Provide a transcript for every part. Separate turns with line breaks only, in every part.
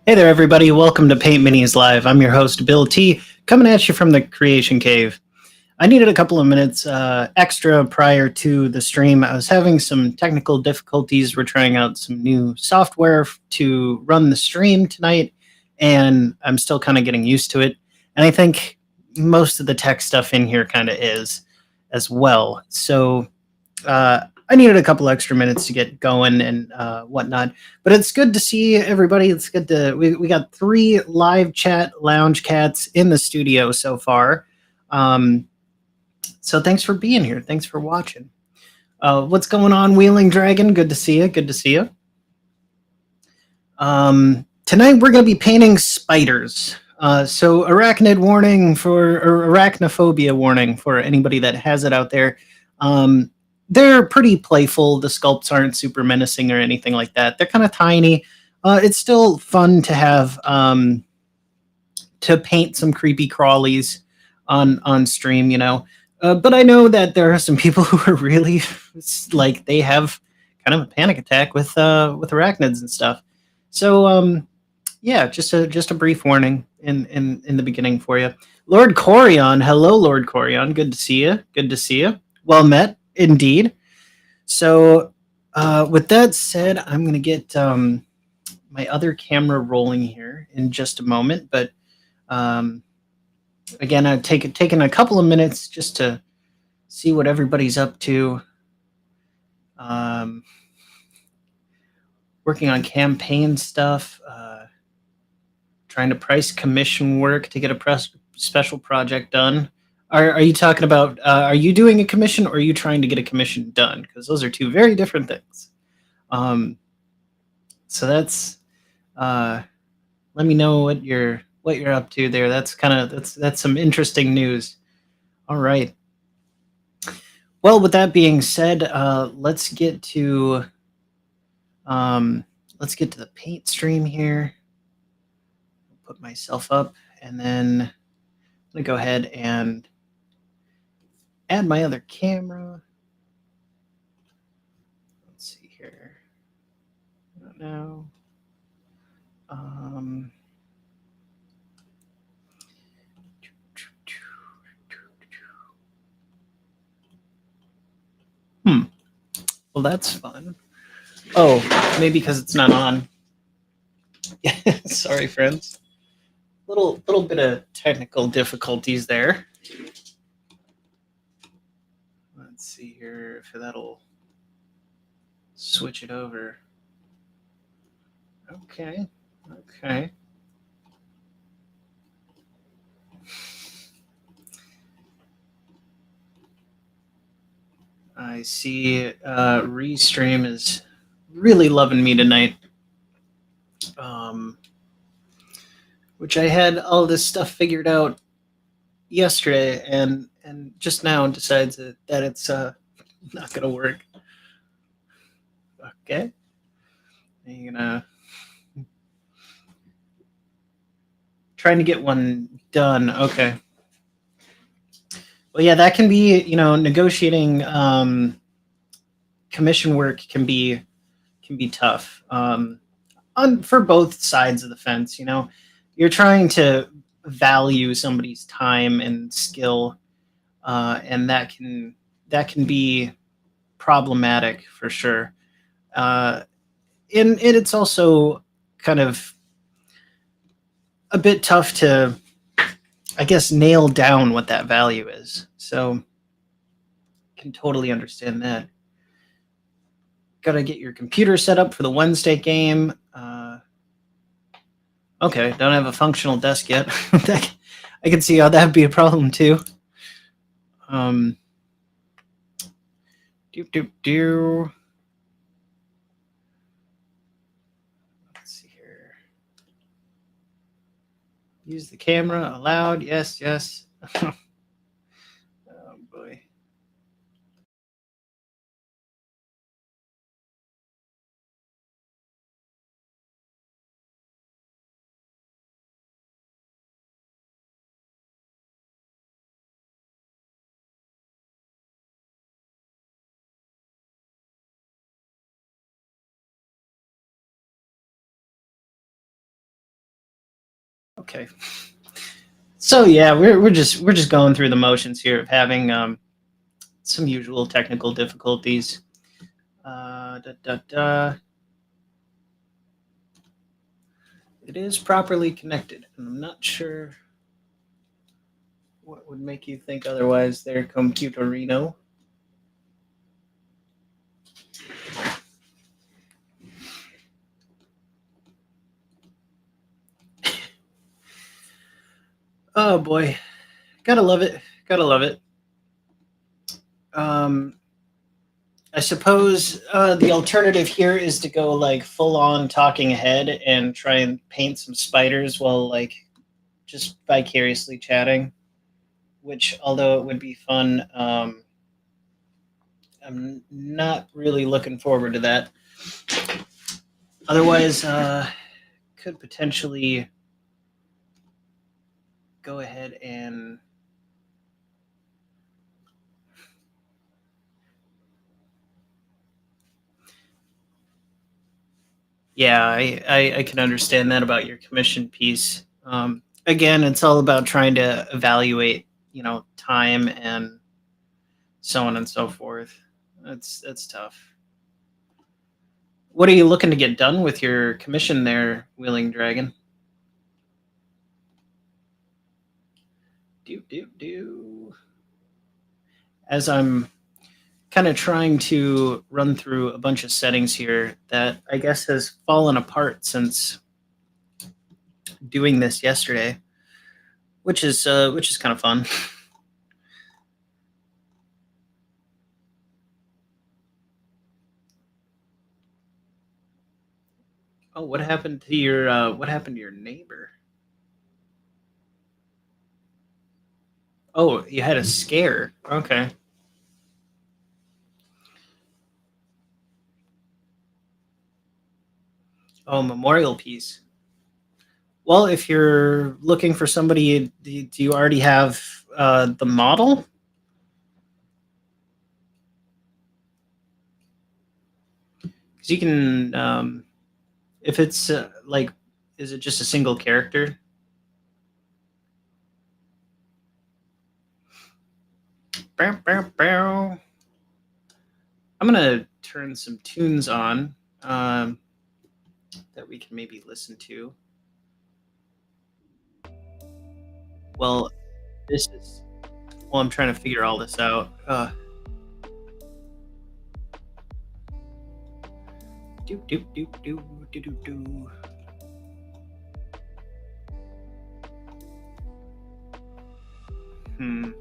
Hey there, everybody. Welcome to Paint Minis Live. I'm your host, Bill T, coming at you from the Creation Cave. I needed a couple of minutes extra prior to the stream. I was having some technical difficulties. We're trying out some new software to run the stream tonight, and I'm still kind of getting used to it. And I think most of the tech stuff in here kind of is as well. So I needed a couple extra minutes to get going and whatnot. But it's good to see everybody. It's good to we got 3 live chat lounge cats in the studio so far. So thanks for being here. Thanks for watching. What's going on, Wheeling Dragon? Good to see you. Good to see you. Tonight we're going to be painting spiders. So arachnid warning for or arachnophobia warning for anybody that has it out there. They're pretty playful. The sculpts aren't super menacing or anything like that. They're kind of tiny. It's still fun to have to paint some creepy crawlies on stream, you know. But I know that there are some people who are really like they have kind of a panic attack with arachnids and stuff. So yeah, just a brief warning in the beginning for you. Lord Corion, hello, Lord Corion. Good to see you. Good to see you. Well met, indeed. So, with that said, I'm gonna get my other camera rolling here in just a moment. But um, again, I've taken a couple of minutes just to see what everybody's up to. Um, working on campaign stuff. Trying to price commission work to get a special project done. Are you talking about? Are you doing a commission, or are you trying to get a commission done? Because those are two very different things. So that's. Let me know what you're up to there. That's kind of that's some interesting news. All right. Well, with that being said, let's get to the paint stream here. Put myself up, and then I'm gonna go ahead and add my other camera. Let's see here. I don't know. Well, that's fun. Oh, maybe because it's not on. Sorry, friends. Little bit of technical difficulties there. Let's see here if that'll switch it over. Okay. Okay. I see Restream is really loving me tonight. Which I had all this stuff figured out yesterday, and just now decides that it's not gonna work. Okay. I'm gonna trying to get one done. Okay. Well, yeah, that can be, negotiating commission work can be tough for both sides of the fence. You know, you're trying to value somebody's time and skill, and that can be problematic for sure. And it's also kind of a bit tough to, I guess, nail down what that value is. So, can totally understand that. Got to get your computer set up for the Wednesday game. Okay, don't have a functional desk yet. I can see how that'd be a problem too. Um, do. Let's see here. Use the camera allowed. Yes, yes. Oh boy. Okay. So yeah, we're just going through the motions here of having some usual technical difficulties. Da, da, da. It is properly connected, and I'm not sure what would make you think otherwise there, Computerino. Oh boy. Gotta love it. Gotta love it. Um, I suppose the alternative here is to go like full on talking ahead and try and paint some spiders while like just vicariously chatting. Which, although it would be fun, I'm not really looking forward to that. Otherwise, could potentially go ahead and yeah, I can understand that about your commission piece. Again, it's all about trying to evaluate, time and so on and so forth. That's tough. What are you looking to get done with your commission there, Wheeling Dragon? Do. As I'm kind of trying to run through a bunch of settings here that I guess has fallen apart since doing this yesterday, which is kind of fun. Oh, what happened to your neighbor? Oh, you had a scare. Okay. Oh, memorial piece. Well, if you're looking for somebody, do you already have the model? Because you can, if it's like, is it just a single character? Bow, bow, bow. I'm gonna turn some tunes on that we can maybe listen to. Well, this is. Well, I'm trying to figure all this out. Do do do do do do do. Hmm.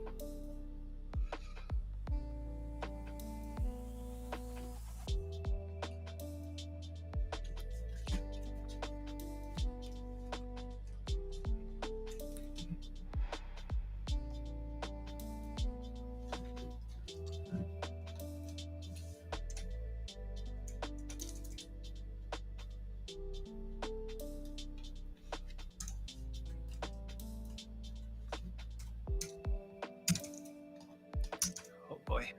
Oh boy.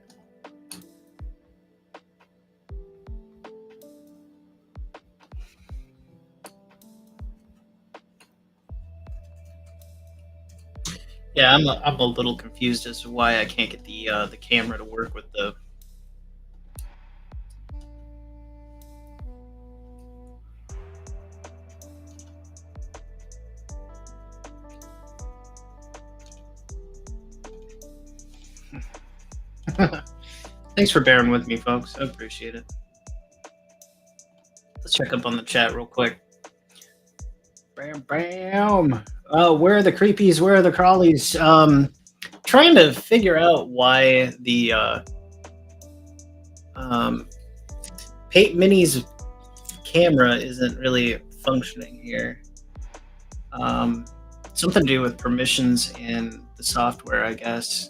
Yeah, I'm a little confused as to why I can't get the camera to work with the. Thanks for bearing with me, folks. I appreciate it. Let's check up on the chat real quick. Bam, bam. Where are the creepies? Where are the crawlies? Trying to figure out why the Pate Mini's camera isn't really functioning here. Something to do with permissions in the software, I guess.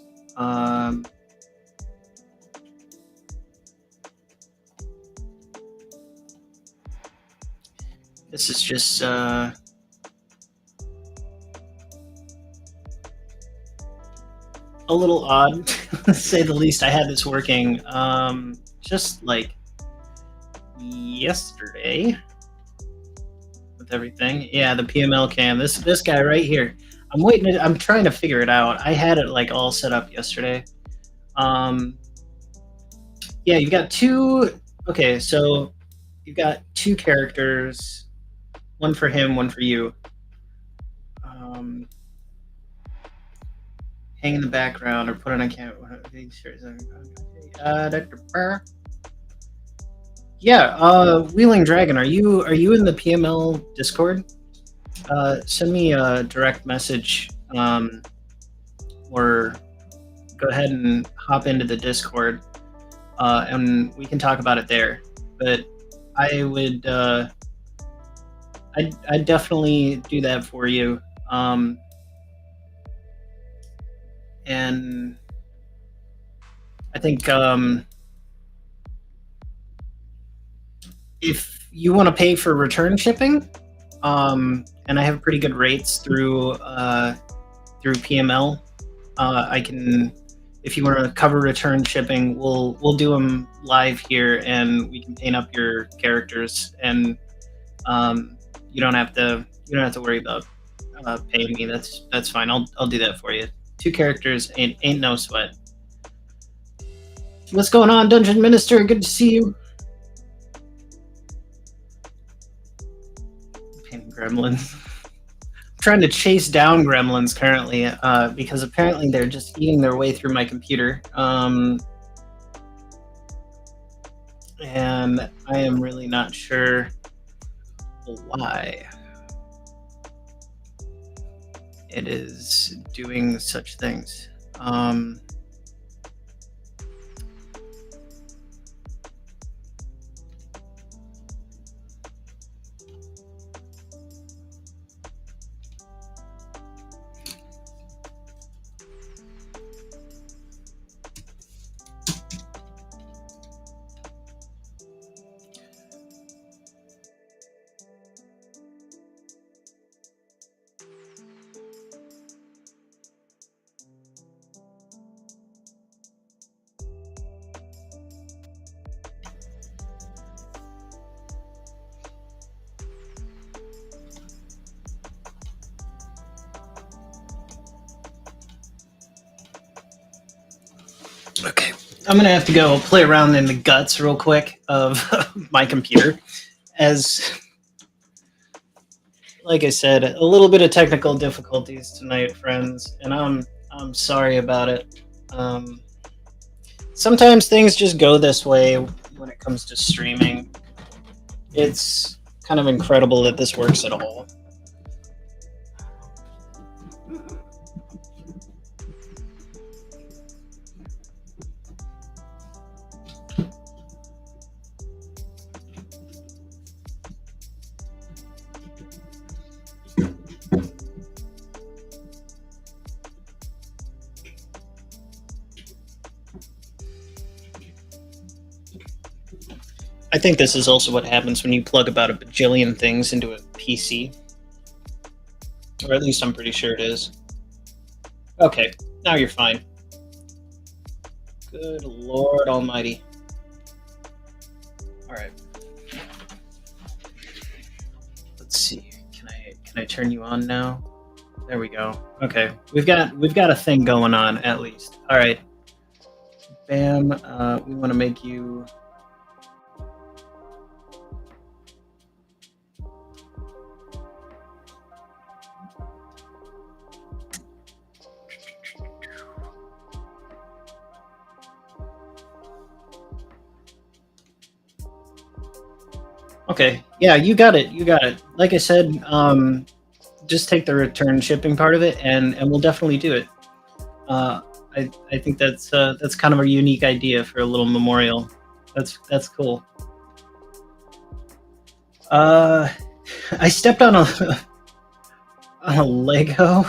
This is just a little odd, to say the least. I had this working just like yesterday. with everything. Yeah, the PML cam. This guy right here. I'm waiting. I'm trying to figure it out. I had it like all set up yesterday. Yeah, you've got two. Okay, so you've got two characters. One for him, one for you. Hang in the background or put on a camera. Yeah, Wheeling Dragon, are you in the PML Discord? Send me a direct message, or go ahead and hop into the Discord, and we can talk about it there. But I would, I'd definitely do that for you. And I think if you want to pay for return shipping, and I have pretty good rates through PML, I can. If you want to cover return shipping, we'll do them live here, and we can paint up your characters, and you don't have to worry about paying me. That's fine. I'll do that for you. Two characters ain't no sweat. What's going on, Dungeon Minister? Good to see you. Painting gremlins. I'm trying to chase down gremlins currently, because apparently they're just eating their way through my computer. And I am really not sure why it is doing such things. Okay, I'm gonna have to go play around in the guts real quick of my computer, as, like I said, a little bit of technical difficulties tonight, friends, and I'm sorry about it. Sometimes things just go this way when it comes to streaming. It's kind of incredible that this works at all. I think this is also what happens when you plug about a bajillion things into a PC. Or at least I'm pretty sure it is. Okay, now you're fine. Good Lord Almighty. All right. Let's see. Can I turn you on now? There we go. Okay, we've got a thing going on at least. All right. Bam. We want to make you. Okay, yeah, you got it. You got it. Like I said, just take the return shipping part of it, and we'll definitely do it. I think that's kind of a unique idea for a little memorial. That's cool. I stepped on a on a Lego.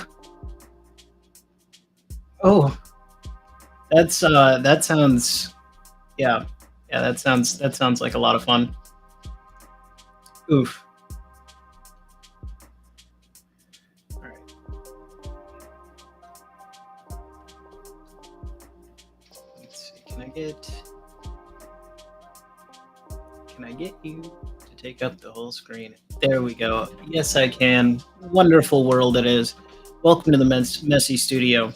Oh, that sounds, yeah, that sounds like a lot of fun. Oof. All right. Let's see. Can I get you to take up the whole screen. There we go. Yes, I can. Wonderful world it is. Welcome to the messy studio.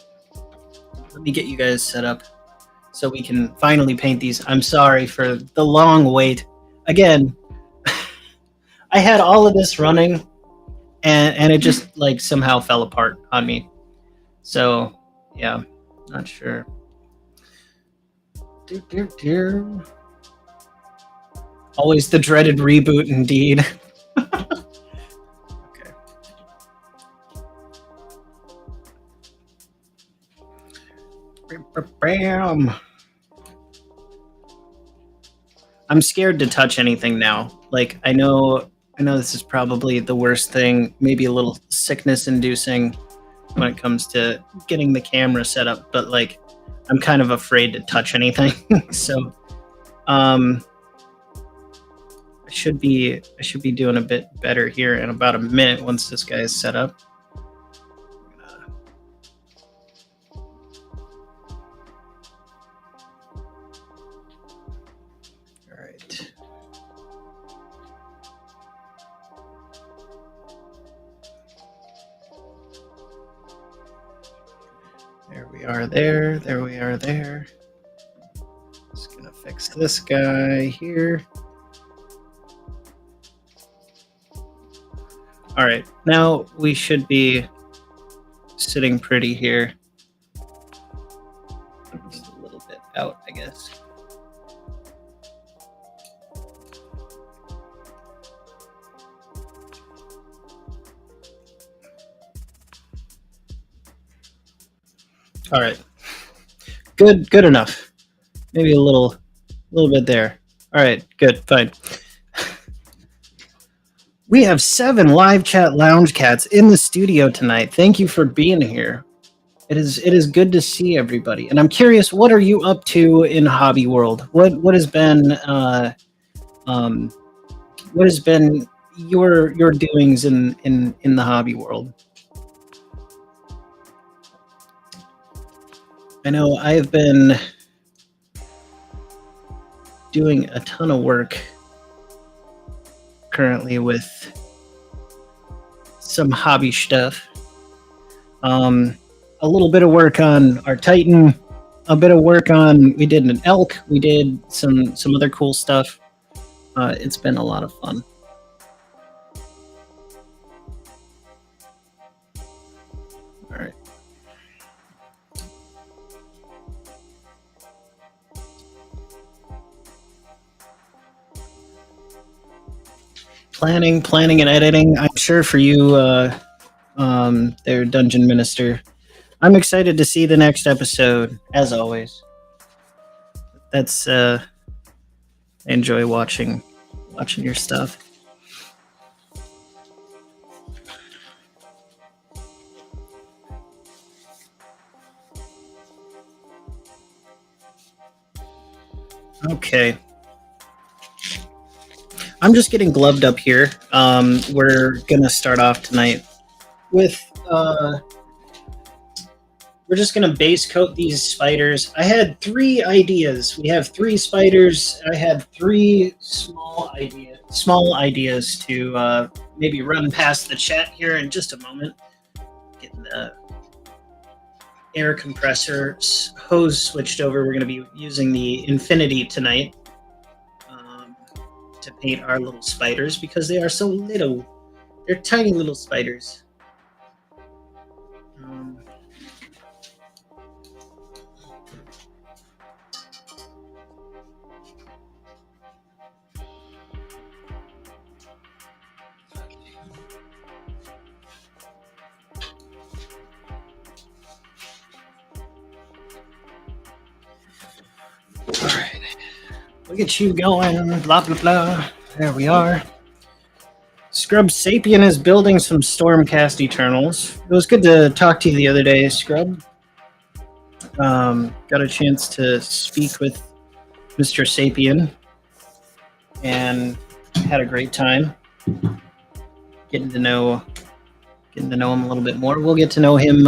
Let me get you guys set up so we can finally paint these. I'm sorry for the long wait. Again, I had all of this running, and it just like somehow fell apart on me. So, yeah, not sure. Always the dreaded reboot, indeed. Okay. Bam. I'm scared to touch anything now. Like I know this is probably the worst thing, maybe a little sickness inducing when it comes to getting the camera set up, but like I'm kind of afraid to touch anything. So I should be doing a bit better here in about a minute once this guy is set up. All right. There we are there. There we are there. Just gonna fix this guy here. All right, now we should be sitting pretty here. Just a little bit out, I guess. All right, good enough. Maybe a little bit there. All right, good, fine. We have 7 live chat lounge cats in the studio tonight. Thank you for being here. It is good to see everybody. And I'm curious, what are you up to in hobby world? What has been your doings in the hobby world? I know I've been doing a ton of work currently with some hobby stuff. A little bit of work on our Titan, a bit of work on, we did an elk, we did some other cool stuff. It's been a lot of fun. All right. Planning and editing. I'm sure for you, their Dungeon Minister. I'm excited to see the next episode, as always. That's I enjoy watching your stuff. Okay. I'm just getting gloved up here. We're gonna start off tonight with we're just gonna base coat these spiders. I had 3 ideas. We have 3 spiders. I had 3 small ideas to maybe run past the chat here in just a moment. Getting the air compressor hose switched over. We're gonna be using the Infinity tonight to paint our little spiders because they are so little. They're tiny little spiders. All right. Look at you going, blah, blah, blah. There we are. Scrub Sapien is building some Stormcast Eternals. It was good to talk to you the other day, Scrub. Got a chance to speak with Mr. Sapien and had a great time getting to know him a little bit more. We'll get to know him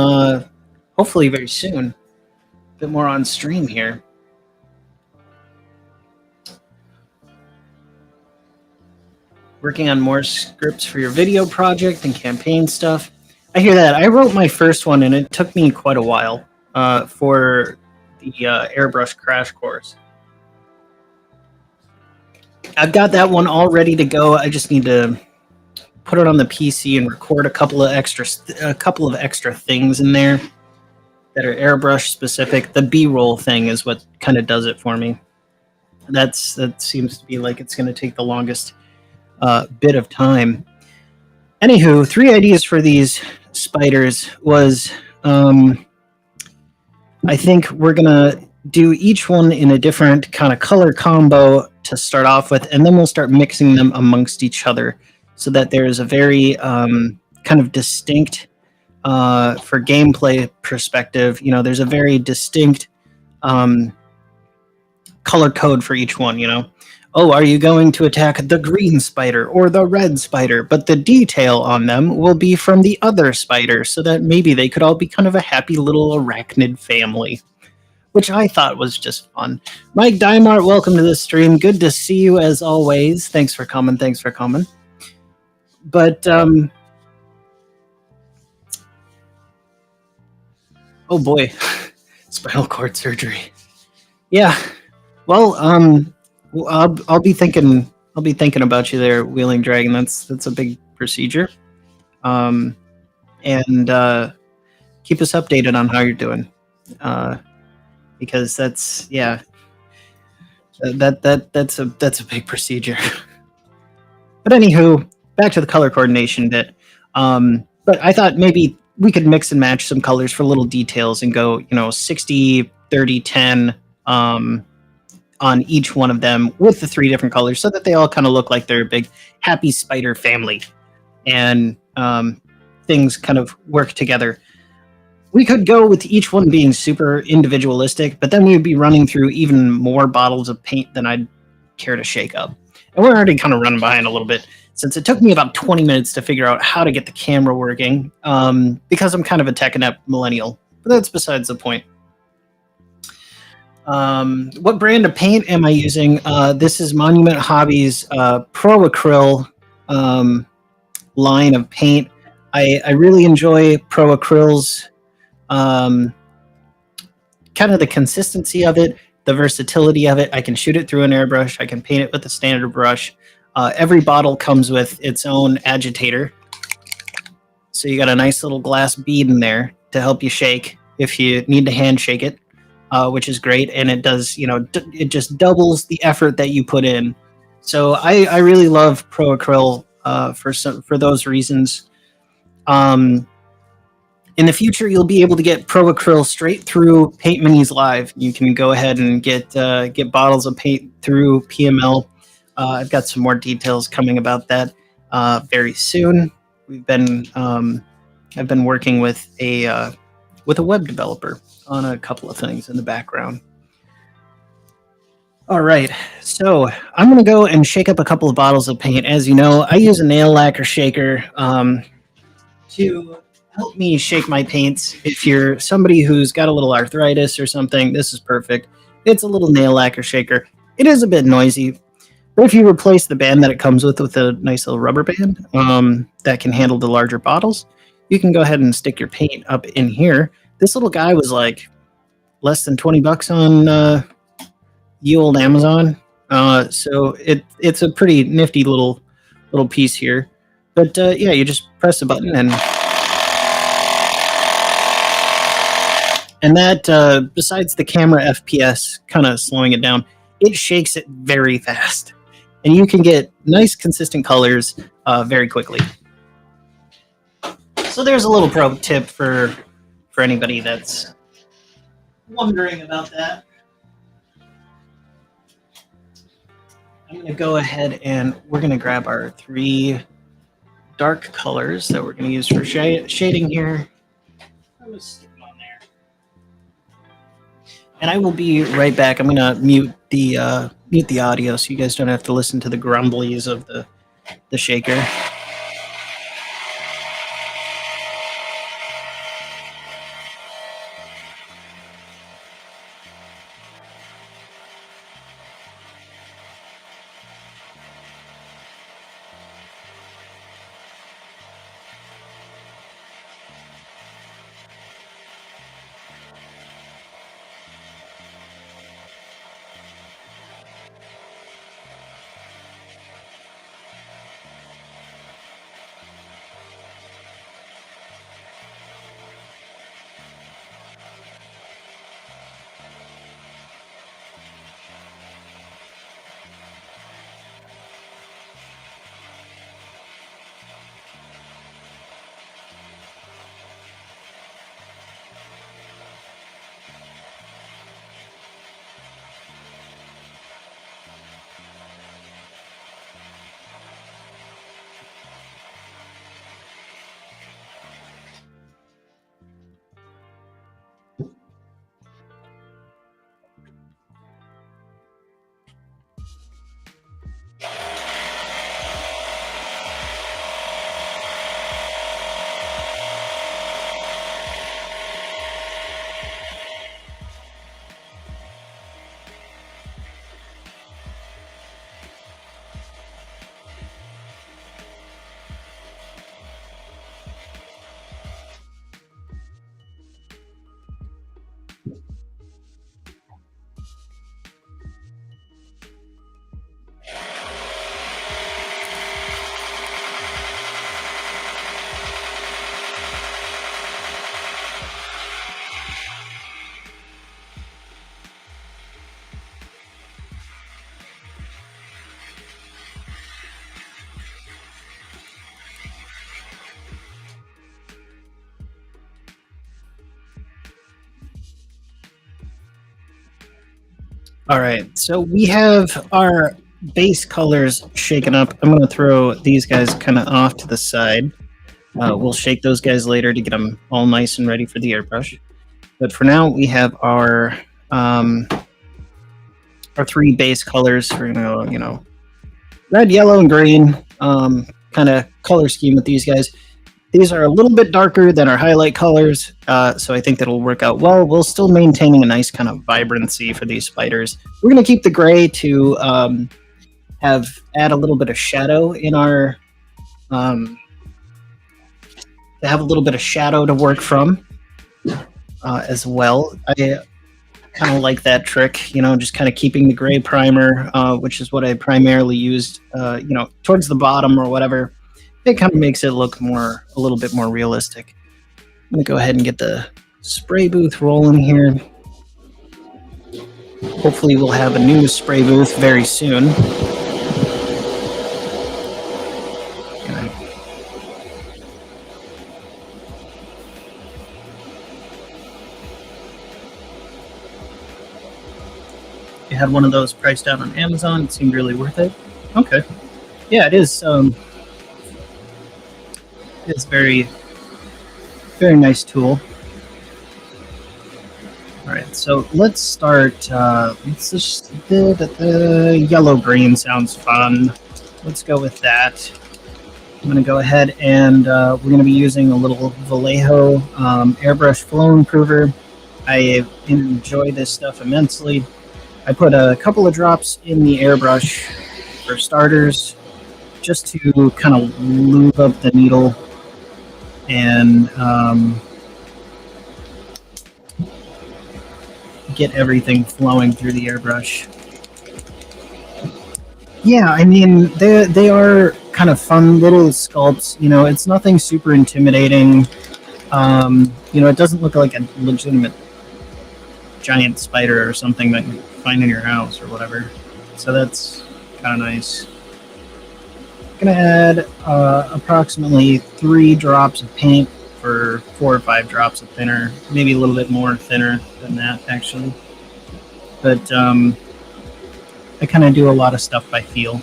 hopefully very soon. A bit more on stream here. Working on more scripts for your video project and campaign stuff. I hear that. I wrote my first one, and it took me quite a while for the airbrush crash course. I've got that one all ready to go. I just need to put it on the PC and record a couple of extra things in there that are airbrush specific. The B-roll thing is what kind of does it for me. That seems to be like it's going to take the longest bit of time. Anywho, 3 ideas for these spiders was I think we're going to do each one in a different kind of color combo to start off with, and then we'll start mixing them amongst each other so that there's a very kind of distinct, for gameplay perspective, you know, there's a very distinct color code for each one, you know. Oh, are you going to attack the green spider or the red spider? But the detail on them will be from the other spider, so that maybe they could all be kind of a happy little arachnid family, which I thought was just fun. Mike Dymart, welcome to the stream. Good to see you as always. Thanks for coming. But, oh boy, spinal cord surgery. Yeah. Well, I'll be thinking about you there, Wheeling Dragon. That's a big procedure. And keep us updated on how you're doing. Because that's a big procedure. But anywho, back to the color coordination bit. But I thought maybe we could mix and match some colors for little details and go, you know, 60, 30, 10 on each one of them with the 3 different colors so that they all kind of look like they're a big happy spider family. And things kind of work together. We could go with each one being super individualistic, but then we would be running through even more bottles of paint than I'd care to shake up. And we're already kind of running behind a little bit, since it took me about 20 minutes to figure out how to get the camera working, because I'm kind of a tech-inept millennial. But that's besides the point. What brand of paint am I using? This is Monument Hobbies Pro Acryl line of paint. I really enjoy Pro Acryls. Kind of the consistency of it, the versatility of it. I can shoot it through an airbrush. I can paint it with a standard brush. Every bottle comes with its own agitator. So you got a nice little glass bead in there to help you shake if you need to hand shake it, which is great. And it does, you know, it just doubles the effort that you put in. So I really love Pro Acryl for those reasons. In the future, you'll be able to get Pro Acryl straight through Paint Minis Live. You can go ahead and get bottles of paint through PML. I've got some more details coming about that very soon. I've been working with a web developer on a couple of things in the background. All right, so I'm going to go and shake up a couple of bottles of paint. As you know, I use a nail lacquer shaker to help me shake my paints. If you're somebody who's got a little arthritis or something, this is perfect. It's a little nail lacquer shaker. It is a bit noisy, but if you replace the band that it comes with a nice little rubber band that can handle the larger bottles, you can go ahead and stick your paint up in here. This little guy was like less than $20 on ye old Amazon. So it's a pretty nifty little piece here. But yeah, you just press a button and that, besides the camera FPS kind of slowing it down, it shakes it very fast. And you can get nice, consistent colors very quickly. So there's a little pro tip for anybody that's wondering about that. I'm going to go ahead and we're going to grab our 3 dark colors that we're going to use for shading here. I'm going to stick them on there. And I will be right back. I'm going to mute the audio so you guys don't have to listen to the grumblies of the shaker. All right, so we have our base colors shaken up. I'm going to throw these guys kind of off to the side. We'll shake those guys later to get them all nice and ready for the airbrush. But for now, we have our 3 base colors for red, yellow, and green kind of color scheme with these guys. These are a little bit darker than our highlight colors, so I think that'll work out well. We'll still maintaining a nice kind of vibrancy for these spiders. We're going to keep the gray to add a little bit of shadow in our to have a little bit of shadow to work from as well. I kind of like that trick, just kind of keeping the gray primer, which is what I primarily used, towards the bottom or whatever. It kind of makes it look a little bit more realistic. I'm going to go ahead and get the spray booth rolling here. Hopefully we'll have a new spray booth very soon. You had one of those priced out on Amazon. It seemed really worth it. Okay. Yeah, it is. It's very, very nice tool. All right, so let's start. Let's just the yellow green sounds fun. Let's go with that. I'm going to go ahead and we're going to be using a little Vallejo airbrush flow improver. I enjoy this stuff immensely. I put a couple of drops in the airbrush for starters, just to kind of lube up the needle and get everything flowing through the airbrush. Yeah, I mean, they are kind of fun little sculpts. It's nothing super intimidating. It doesn't look like a legitimate giant spider or something that you find in your house or whatever. So that's kind of nice. I'm going to add approximately 3 drops of paint for 4 or 5 drops of thinner, maybe a little bit more thinner than that actually. But I kind of do a lot of stuff by feel.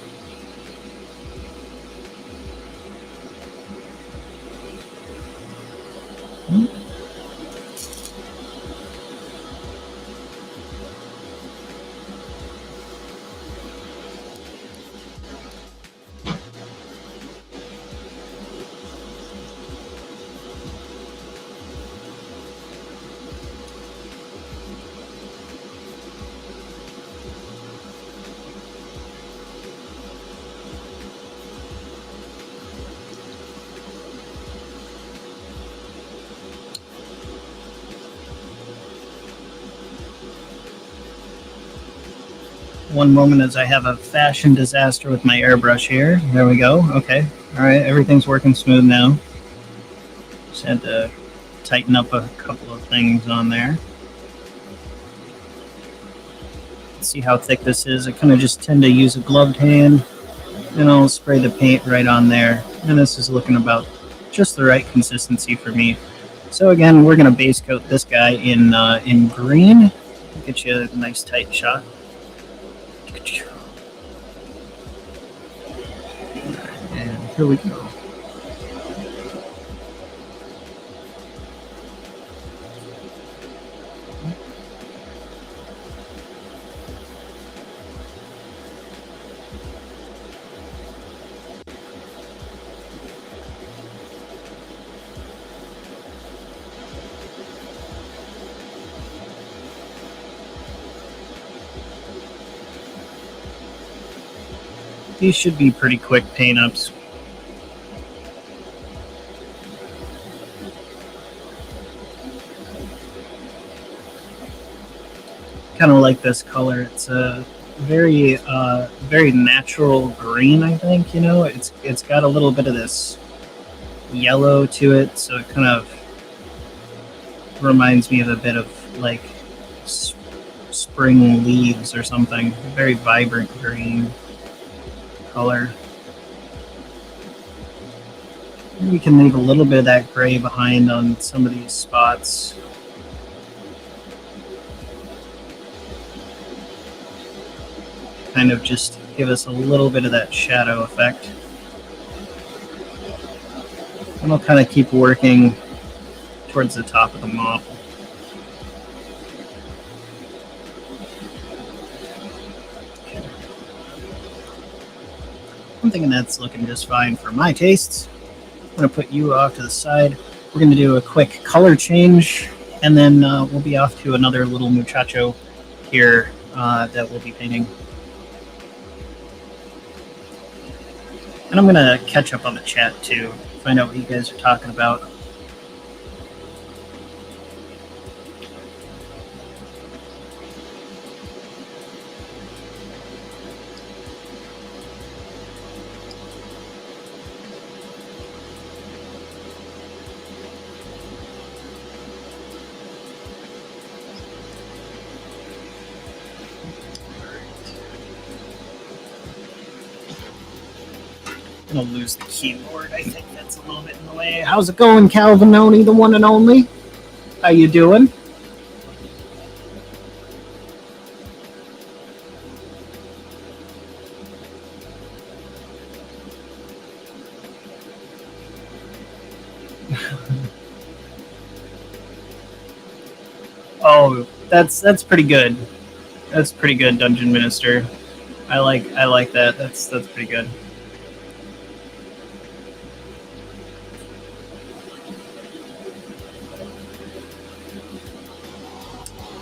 One moment as I have a fashion disaster with my airbrush here. There we go. Okay. All right. Everything's working smooth now. Just had to tighten up a couple of things on there. Let's see how thick this is. I kind of just tend to use a gloved hand, and I'll spray the paint right on there. And this is looking about just the right consistency for me. So again, we're going to base coat this guy in green. Get you a nice tight shot. And here we go. These should be pretty quick paint ups. Kind of like this color. It's a very very natural green, I think. It's got a little bit of this yellow to it, so it kind of reminds me of a bit of like spring leaves or something. Very vibrant green color. We can leave a little bit of that gray behind on some of these spots. kind of just give us a little bit of that shadow effect. And I'll kind of keep working towards the top of the model. I'm thinking that's looking just fine for my tastes. I'm going to put you off to the side. We're going to do a quick color change, and then we'll be off to another little muchacho here that we'll be painting. And I'm going to catch up on the chat too, find out what you guys are talking about. I'm gonna lose the keyboard. I think that's a little bit in the way. How's it going, Calvinoni, the one and only? How you doing? Oh, that's pretty good. That's pretty good, Dungeon Minister. I like that. That's pretty good.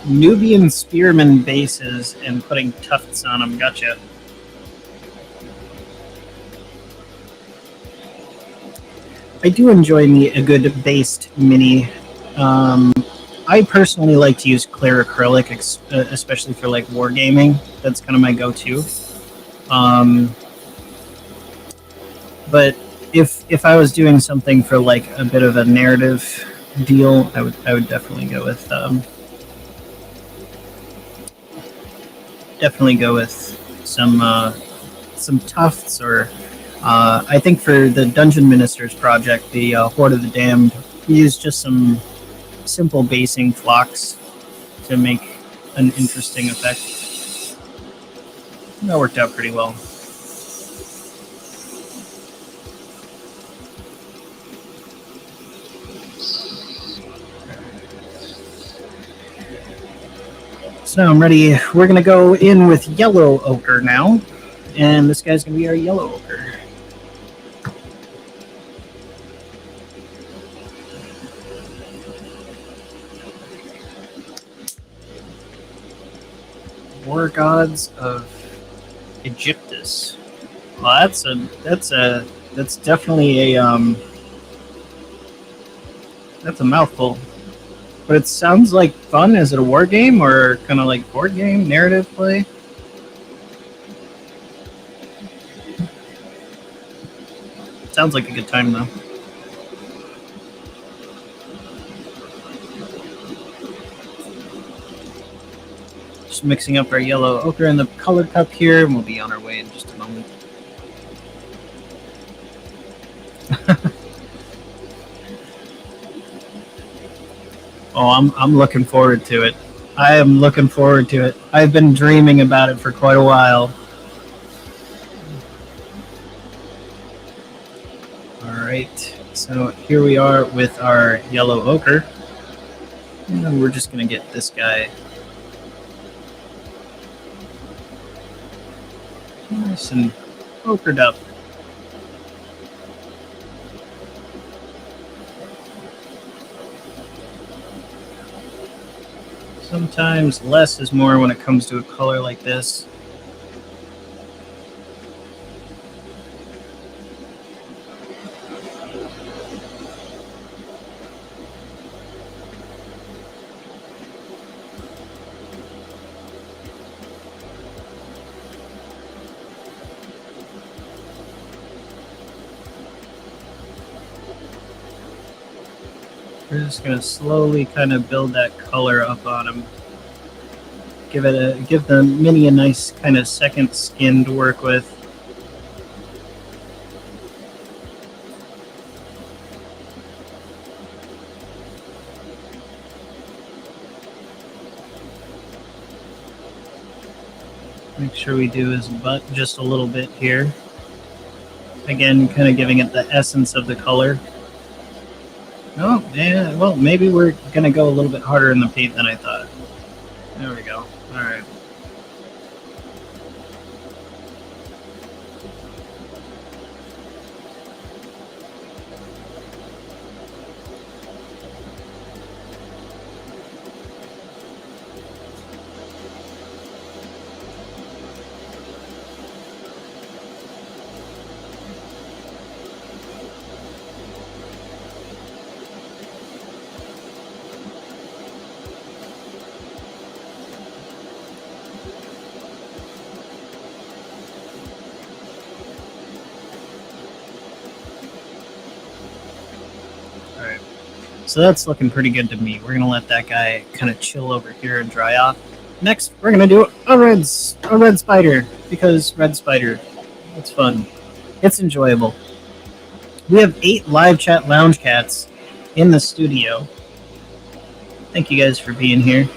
Nubian spearman bases and putting tufts on them. Gotcha. I do enjoy me a good based mini. I personally like to use clear acrylic, especially for like wargaming. That's kind of my go-to. But if I was doing something for like a bit of a narrative deal, I would definitely go with some tufts, or I think for the Dungeon Ministers project, the Horde of the Damned, use just some simple basing flocks to make an interesting effect. That worked out pretty well. So I'm ready. We're going to go in with yellow ochre now. And this guy's going to be our yellow ochre. War Gods of Egyptus. Well, that's definitely a that's a mouthful. But it sounds like fun. Is it a war game or kind of like board game, narrative play? Sounds like a good time, though. Just mixing up our yellow ochre in the color cup here, and we'll be on our way in just a moment. Oh, I'm looking forward to it. I am looking forward to it. I've been dreaming about it for quite a while. Alright, so here we are with our yellow ochre. And we're just going to get this guy nice and ochred up. Sometimes less is more when it comes to a color like this. We're just going to slowly kind of build that color up on him. Give the mini a nice kind of second skin to work with. Make sure we do his butt just a little bit here. Again, kind of giving it the essence of the color. Oh, yeah, well, maybe we're going to go a little bit harder in the paint than I thought. There we go. All right. So that's looking pretty good to me. We're going to let that guy kind of chill over here and dry off. Next, we're going to do a red spider, because red spider, it's fun. It's enjoyable. We have 8 live chat lounge cats in the studio. Thank you guys for being here.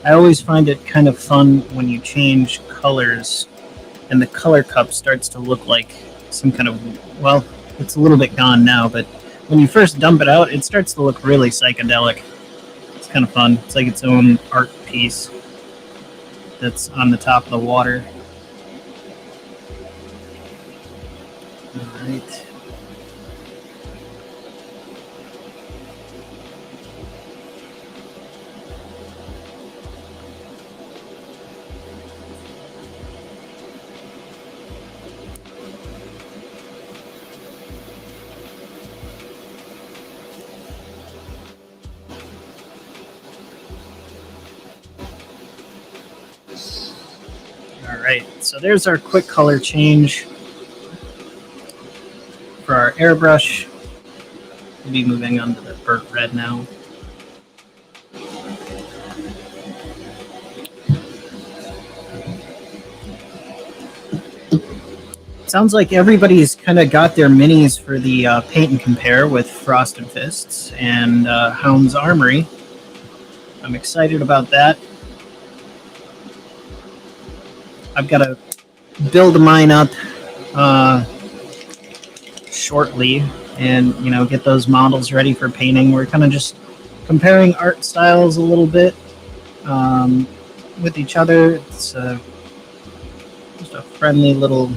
I always find it kind of fun when you change colors and the color cup starts to look like some kind of, well, it's a little bit gone now, but when you first dump it out, it starts to look really psychedelic. It's kind of fun. It's like its own art piece that's on the top of the water. All right. Alright, so there's our quick color change for our airbrush. We'll be moving on to the burnt red now. Sounds like everybody's kind of got their minis for the paint and compare with Frosted Fists and HOUND's Armory. I'm excited about that. I've got to build mine up shortly and, you know, get those models ready for painting. We're kind of just comparing art styles a little bit with each other. It's just a friendly little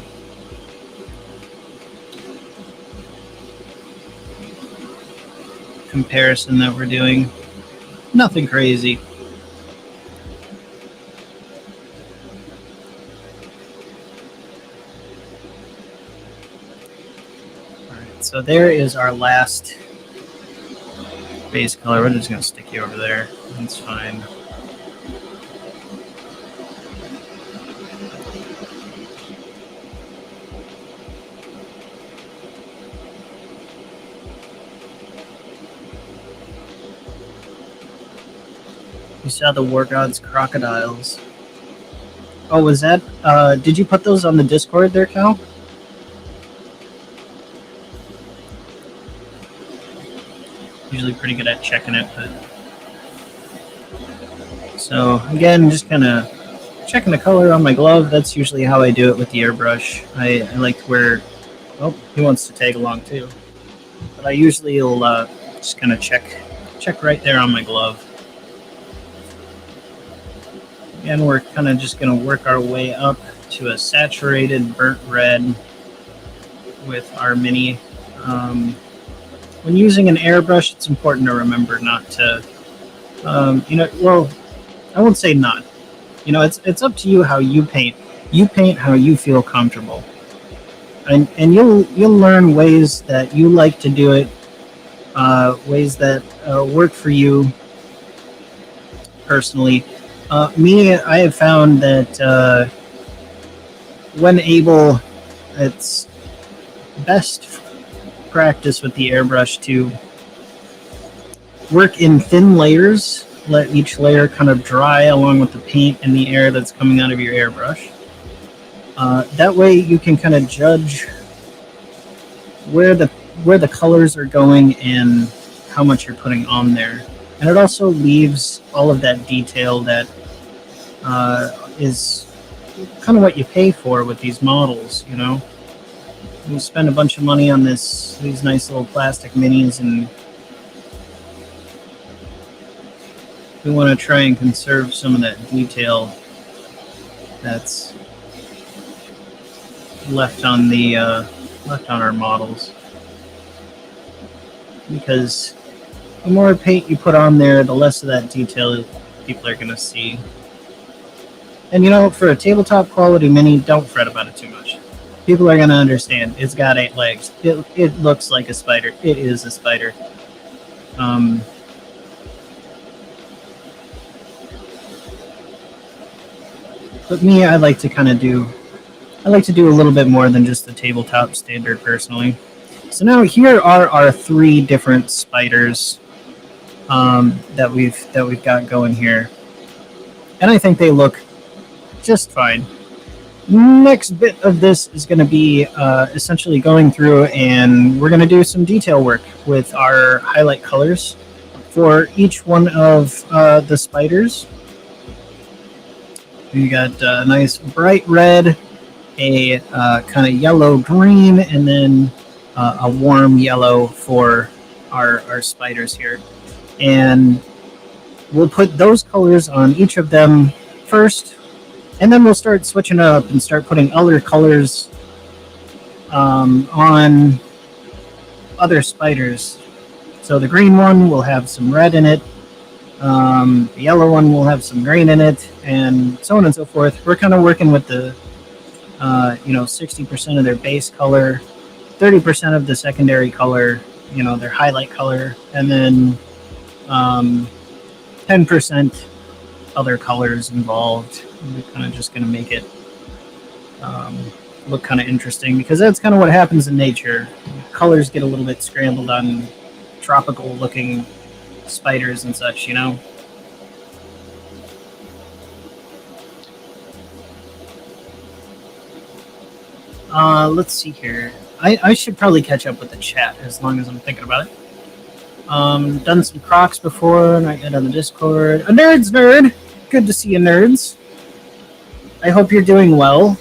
comparison that we're doing. Nothing crazy. So there is our last base color. We're just going to stick you over there. That's fine. You saw the War Gods crocodiles. Oh, was that? Did you put those on the Discord there, Cal? Usually pretty good at checking it, but so again, just kind of checking the color on my glove. That's usually how I do it with the airbrush. I like where, oh, he wants to tag along too, but I usually will just kind of check right there on my glove. Again, we're kind of just going to work our way up to a saturated burnt red with our mini. When using an airbrush, it's important to remember not to, you know, well, I won't say not. You know, it's up to you how you paint. You paint how you feel comfortable, and you'll learn ways that you like to do it, ways that work for you personally. Me, I have found that when able, it's best practice with the airbrush to work in thin layers let each layer kind of dry along with the paint and the air that's coming out of your airbrush. That way you can kind of judge where the colors are going and how much you're putting on there. And it also leaves all of that detail that is kind of what you pay for with these models, you know? You spend a bunch of money on these nice little plastic minis, and we want to try and conserve some of that detail that's left on our models, because the more paint you put on there, the less of that detail people are going to see. And you know, for a tabletop quality mini, don't fret about it too much. People are going to understand. It's got 8 legs. It looks like a spider. It is a spider. But me, I like to do a little bit more than just the tabletop standard personally. So now here are our 3 different spiders that we've got going here, and I think they look just fine. Next bit of this is going to be essentially going through, and we're going to do some detail work with our highlight colors for each one of the spiders. We got a nice bright red, a kind of yellow green, and then a warm yellow for our spiders here. And we'll put those colors on each of them first, and then we'll start switching up and start putting other colors on other spiders. So the green one will have some red in it, the yellow one will have some green in it, and so on and so forth. We're kind of working with the 60% of their base color, 30% of the secondary color, their highlight color, and then 10% other colors involved. We're kind of just going to make it look kind of interesting, because that's kind of what happens in nature. Colors get a little bit scrambled on tropical looking spiders and such, Let's see here. I should probably catch up with the chat as long as I'm thinking about it. Done some Crocs before, and I got on the Discord. A nerd's nerd! Good to see you, nerds. I hope you're doing well.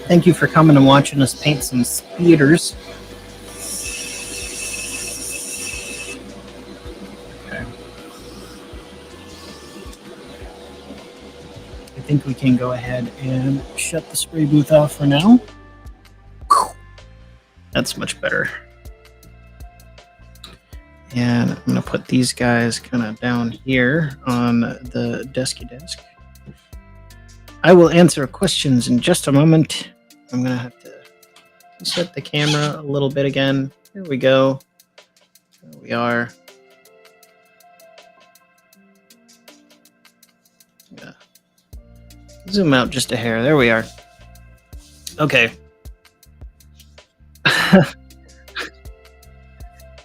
Thank you for coming and watching us paint some spiders. Okay. I think we can go ahead and shut the spray booth off for now. That's much better. And I'm going to put these guys kind of down here on the desky desk. I will answer questions in just a moment. I'm going to have to set the camera a little bit again. Here we go. There we are. Yeah. Zoom out just a hair. There we are. Okay.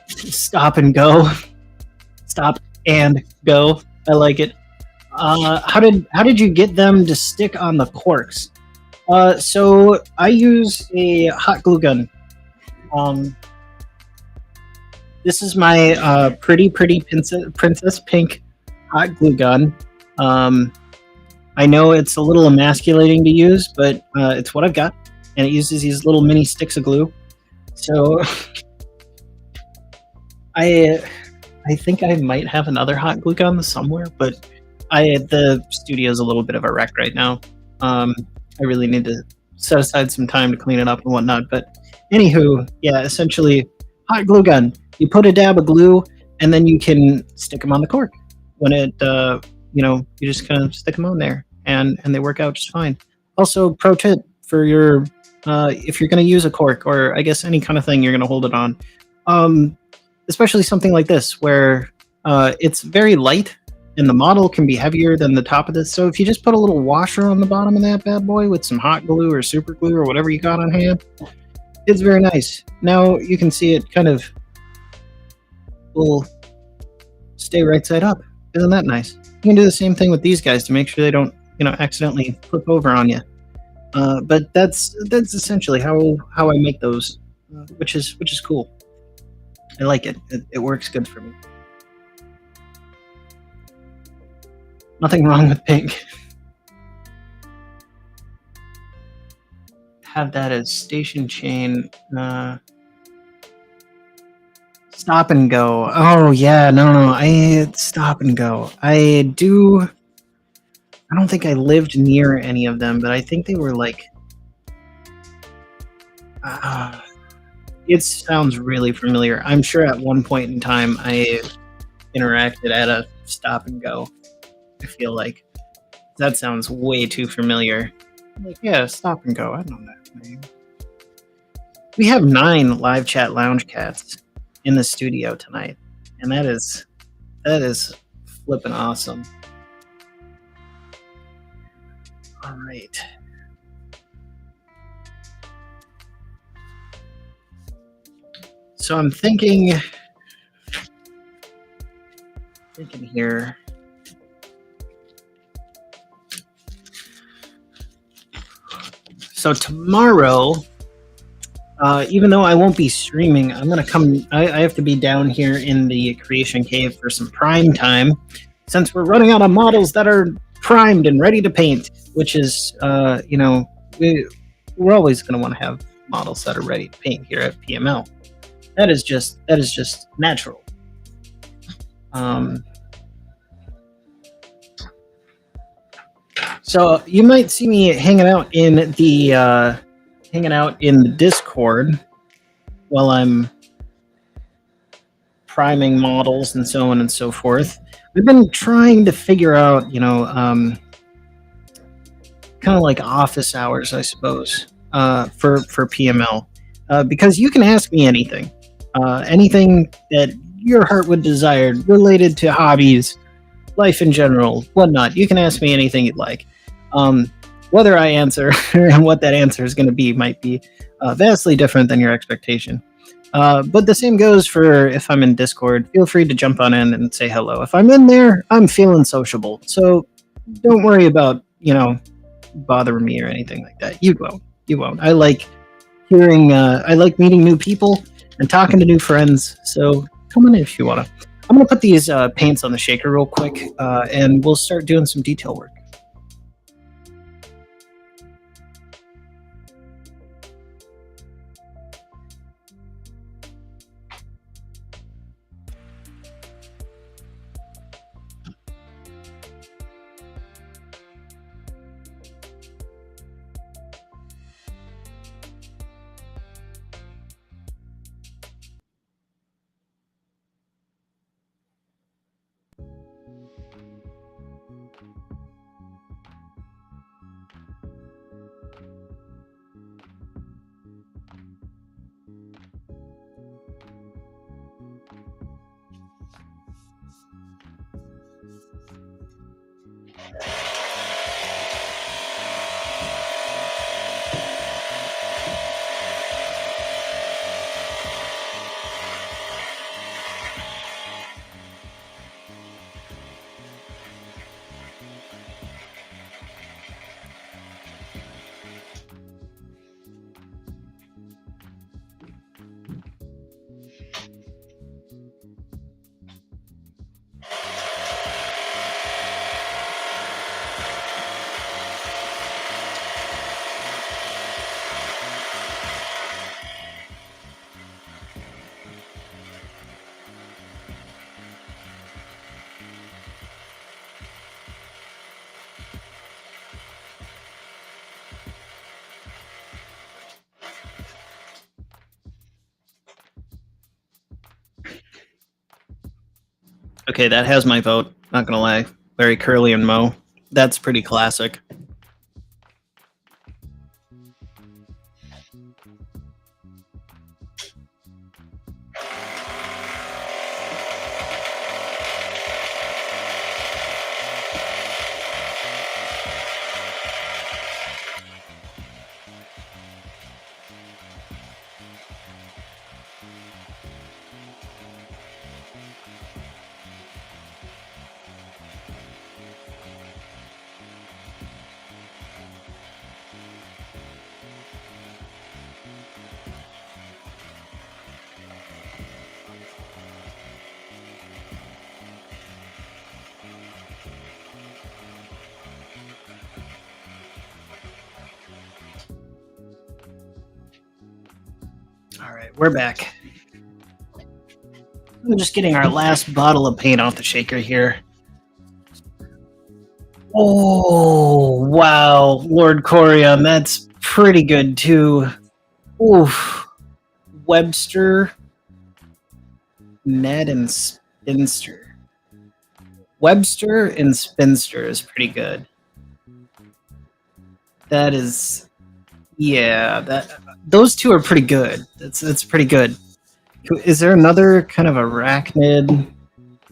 Stop and go. Stop and go. I like it. How did you get them to stick on the corks? So I use a hot glue gun. This is my pretty princess pink hot glue gun. I know it's a little emasculating to use, but it's what I've got, and it uses these little mini sticks of glue. So I think I might have another hot glue gun somewhere, but the studio's a little bit of a wreck right now. I really need to set aside some time to clean it up and whatnot. But anywho, yeah, essentially, hot glue gun. You put a dab of glue, and then you can stick them on the cork. When it, you just kind of stick them on there, and they work out just fine. Also, pro tip for your, if you're going to use a cork, or I guess any kind of thing you're going to hold it on, especially something like this where it's very light and the model can be heavier than the top of this. So if you just put a little washer on the bottom of that bad boy with some hot glue or super glue or whatever you got on hand, it's very nice. Now you can see it kind of will stay right side up. Isn't that nice? You can do the same thing with these guys to make sure they don't, accidentally flip over on you. But that's essentially how I make those, which is cool. I like it. It works good for me. Nothing wrong with pink. Have that as station chain. Stop and go. Oh yeah, no. I stop and go. I don't think I lived near any of them, but I think they were like. It sounds really familiar. I'm sure at one point in time I interacted at a stop and go. I feel like that sounds way too familiar. Like, yeah, stop and go. I know that name. We have 9 live chat lounge cats in the studio tonight, and that is flipping awesome. All right. So I'm thinking here. So tomorrow, even though I won't be streaming, I'm gonna come. I have to be down here in the creation cave for some prime time, since we're running out of models that are primed and ready to paint. Which is, we're always gonna want to have models that are ready to paint here at PML. That is just natural. So you might see me hanging out in the Discord while I'm priming models and so on and so forth. We've been trying to figure out, kind of like office hours, I suppose, for PML, because you can ask me anything. Anything that your heart would desire related to hobbies, life in general, whatnot. You can ask me anything you'd like. Whether I answer and what that answer is going to be might be vastly different than your expectation. But the same goes for if I'm in Discord. Feel free to jump on in and say hello. If I'm in there, I'm feeling sociable. So don't worry about, bothering me or anything like that. You won't. I like meeting new people and talking to new friends. So come on in if you want to. I'm going to put these paints on the shaker real quick, and we'll start doing some detail work. Okay, that has my vote. Not gonna lie. Larry Curly and Mo. That's pretty classic. All right, we're back. We're just getting our last bottle of paint off the shaker here. Oh, wow, Lord Corion, that's pretty good too. Oof. Webster, Ned, and Spinster. Webster and Spinster is pretty good. That is, yeah, those two are pretty good. That's pretty good. Is there another kind of arachnid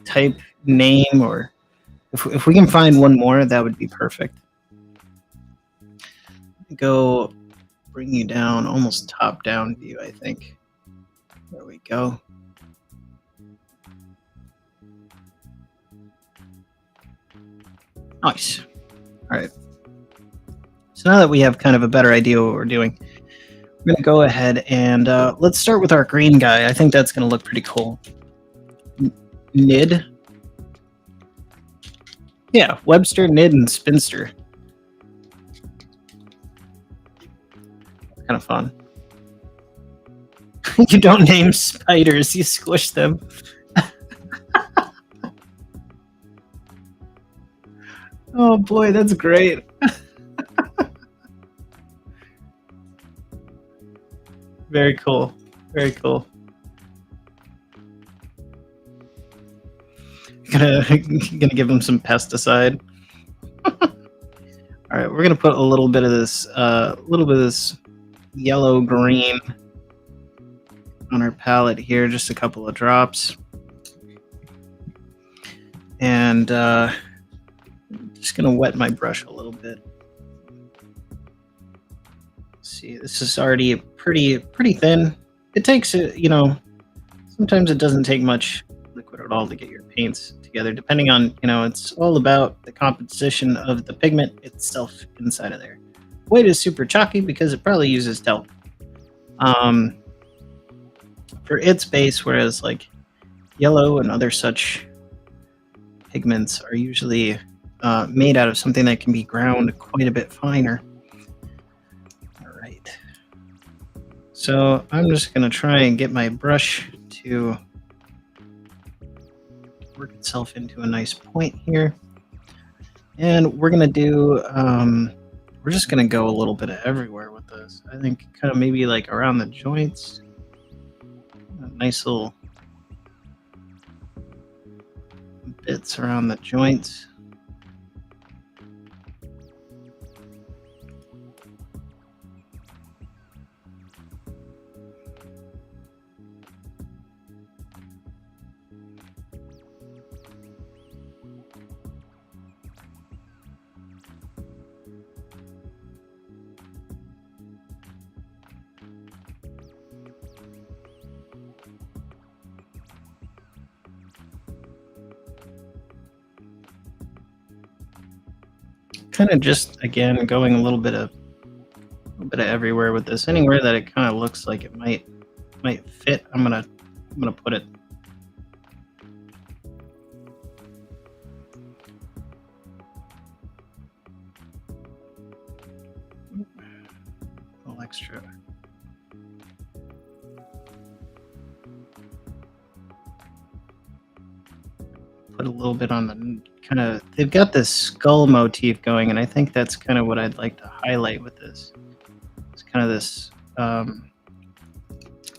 type name, or if we can find one more, that would be perfect. Go bring you down, almost top down view, I think. There we go. Nice. All right. So now that we have kind of a better idea what we're doing, we're going to go ahead and let's start with our green guy. I think that's going to look pretty cool. Nid. Yeah, Webster, Nid, and Spinster. Kind of fun. You don't name spiders, you squish them. Oh boy, that's great. Very cool. Very cool. Gonna give them some pesticide. All right, we're gonna put a little bit of this yellow green on our palette here, just a couple of drops, and just gonna wet my brush a little bit. See, this is already pretty thin. It takes sometimes it doesn't take much liquid at all to get your paints together, depending on, it's all about the composition of the pigment itself inside of there. White is super chalky because it probably uses talc for its base, whereas like yellow and other such pigments are usually made out of something that can be ground quite a bit finer. All right. So I'm just going to try and get my brush to work itself into a nice point here. And we're going to do, we're just going to go a little bit of everywhere with this. I think kind of maybe like around the joints. Nice little bits around the joints. Kind of just, again, going a little bit of everywhere with this. Anywhere that it kind of looks like it might fit, I'm gonna put it. A little extra. Put a little bit on the kind of, they've got this skull motif going, and I think that's kind of what I'd like to highlight with this. It's kind of this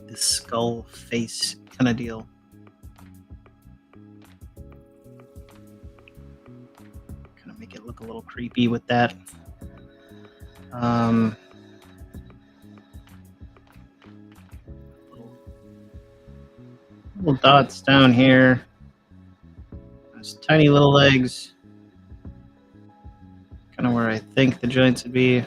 this skull face kind of deal. Kind of make it look a little creepy with that. Little dots down here. Tiny little legs, kind of where I think the joints would be. A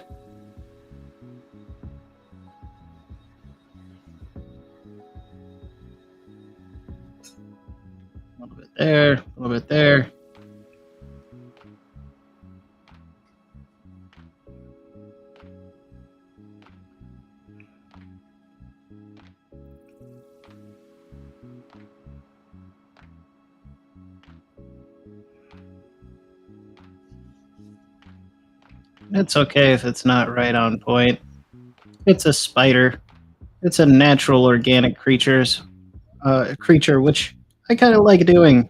little bit there, a little bit there. It's okay if it's not right on point. It's a spider. It's a natural organic creature, which I kind of like doing.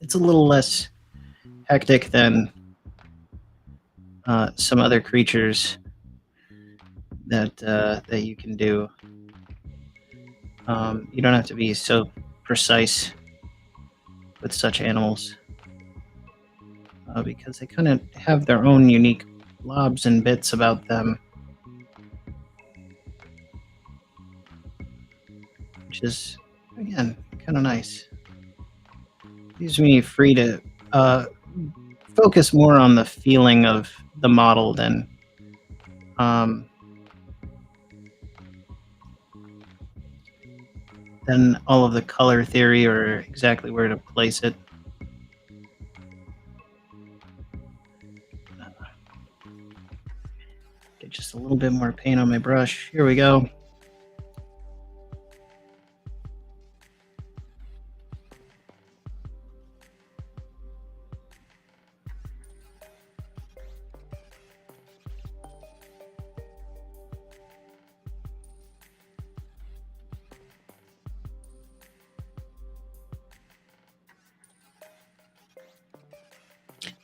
It's a little less hectic than some other creatures that you can do. You don't have to be so precise with such animals because they kind of have their own unique blobs and bits about them, which is, again, kind of nice. Leaves me free to focus more on the feeling of the model than all of the color theory or exactly where to place it. Get just a little bit more paint on my brush. Here we go.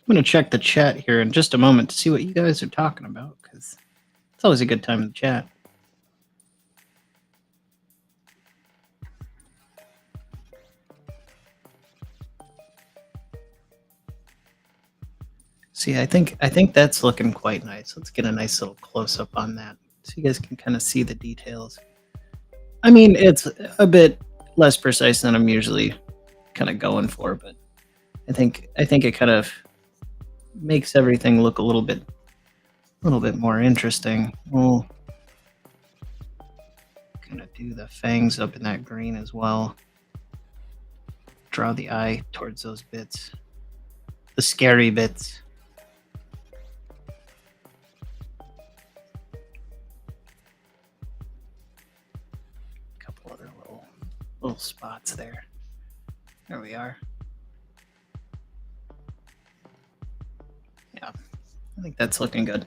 I'm going to check the chat here in just a moment to see what you guys are talking about, because it's always a good time to chat. See, I think that's looking quite nice. Let's get a nice little close-up on that so you guys can kind of see the details. I mean, it's a bit less precise than I'm usually kind of going for, but I think it kind of makes everything look a little bit more interesting. We'll kind of do the fangs up in that green as well. Draw the eye towards those bits, the scary bits. A couple other little spots there. There we are. Yeah, I think that's looking good.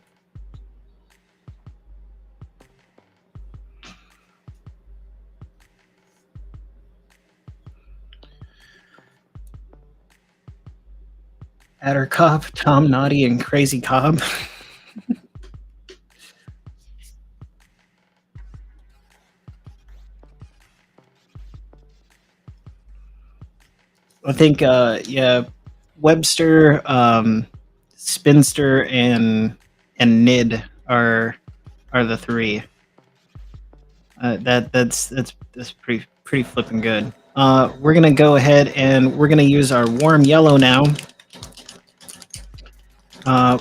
Adder Cobb, Tom Naughty, and Crazy Cobb. I think, yeah, Webster, Spinster, and Nid are the three. That's pretty flipping good. We're gonna go ahead and we're gonna use our warm yellow now.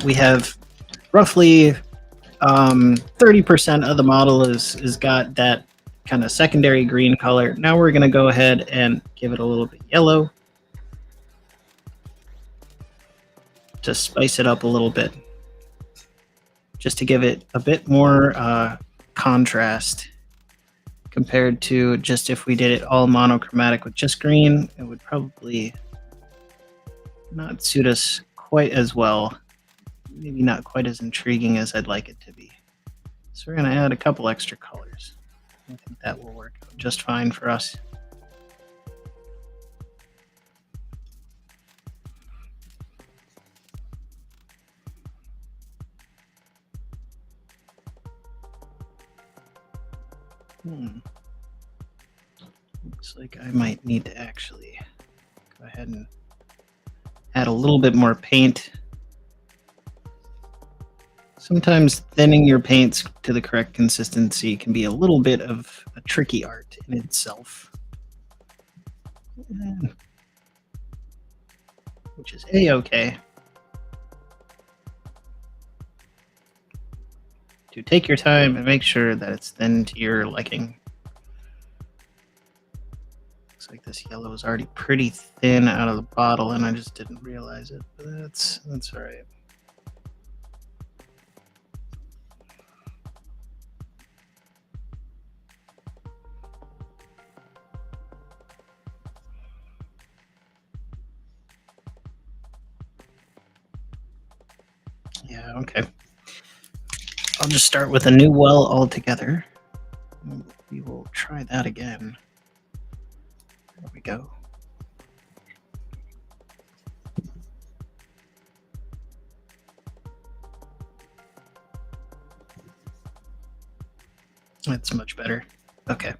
We have roughly 30% of the model is got that kind of secondary green color. Now we're gonna go ahead and give it a little bit yellow to spice it up a little bit, just to give it a bit more contrast compared to just if we did it all monochromatic with just green. It would probably not suit us quite as well, maybe not quite as intriguing as I'd like it to be. So we're going to add a couple extra colors. I think that will work out just fine for us. Looks like I might need to actually go ahead and add a little bit more paint. Sometimes thinning your paints to the correct consistency can be a little bit of a tricky art in itself, which is a-okay. To take your time and make sure that it's thin to your liking. Looks like this yellow is already pretty thin out of the bottle, and I just didn't realize it. But that's all right. Yeah, okay. I'll just start with a new well altogether. We will try that again. There we go. That's much better. Okay.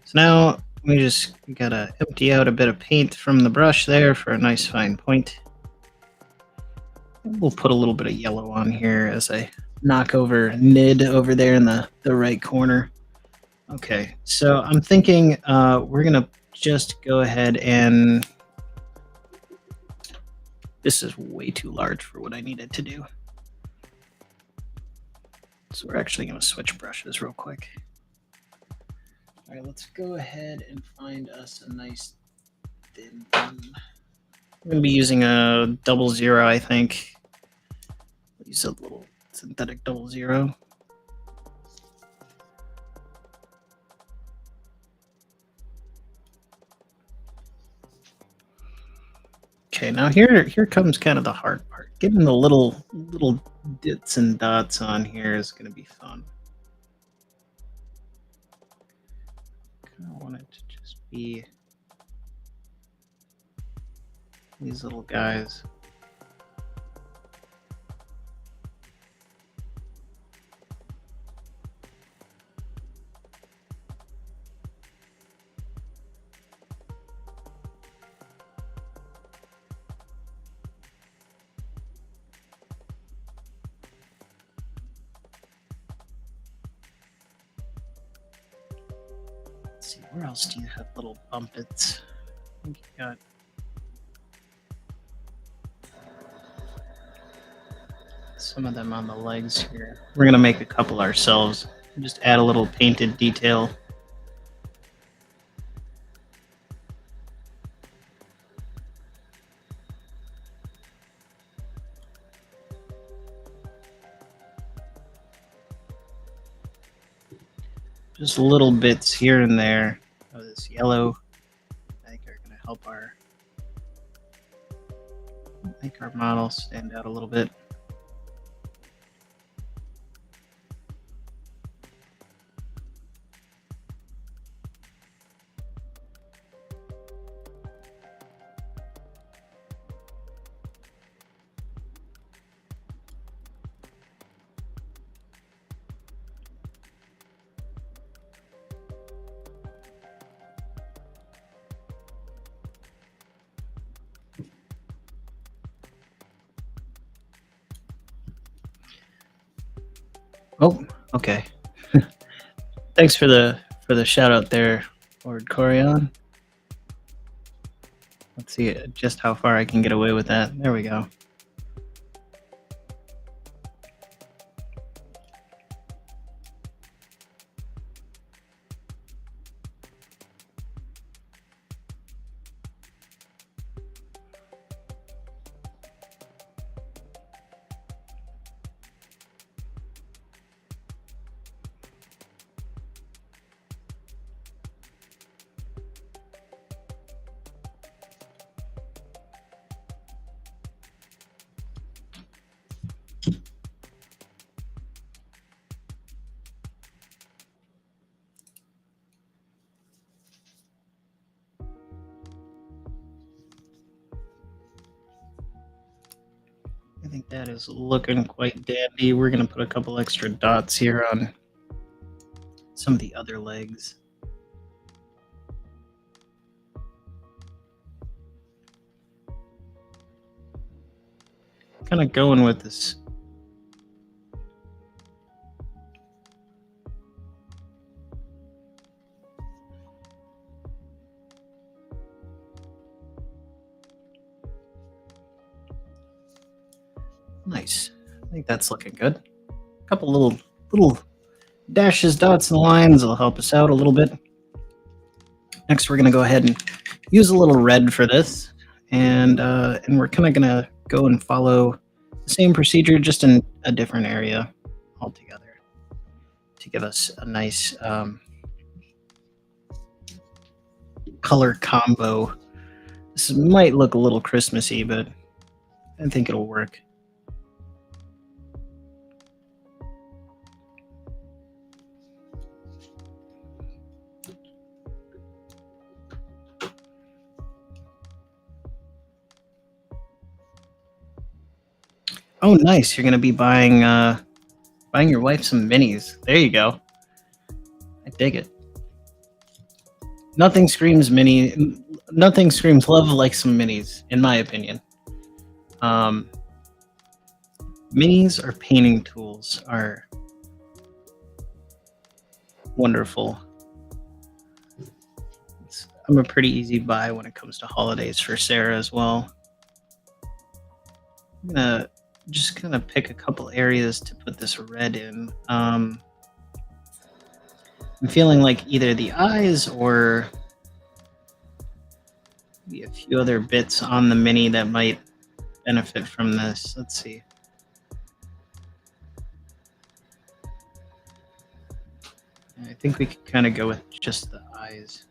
So now we just gotta empty out a bit of paint from the brush there for a nice fine point. We'll put a little bit of yellow on here as I knock over Nid over there in the right corner. Okay, so I'm thinking we're gonna just go ahead and... This is way too large for what I needed to do. So we're actually gonna switch brushes real quick. All right, let's go ahead and find us a nice thin one. I'm gonna be using a 00, I think. Use a little synthetic 00. Okay, now here comes kind of the hard part. Getting the little dits and dots on here is going to be fun. I want it to just be these little guys. Let's see, where else do you have little bumpets? I think you got... some of them on the legs here. We're going to make a couple ourselves. Just add a little painted detail. Just little bits here and there of this yellow, I think, are going to help make our model stand out a little bit. Oh, okay. Thanks for the shout out there, Lord Corion. Let's see just how far I can get away with that. There we go. I think that is looking quite dandy. We're going to put a couple extra dots here on some of the other legs. Kind of going with this. Nice. I think that's looking good. A couple little dashes, dots, and lines will help us out a little bit. Next, we're going to go ahead and use a little red for this, and we're kind of going to go and follow the same procedure, just in a different area altogether, to give us a nice color combo. This might look a little Christmassy, but I think it'll work. Oh, nice. You're gonna be buying your wife some minis. There you go. I dig it. Nothing screams nothing screams love like some minis, in my opinion. Um, Minis or painting tools are wonderful. I'm a pretty easy buy when it comes to holidays for Sarah as well. I'm gonna just kind of pick a couple areas to put this red in. I'm feeling like either the eyes or maybe a few other bits on the mini that might benefit from this. Let's see. I think we could kind of go with just the eyes.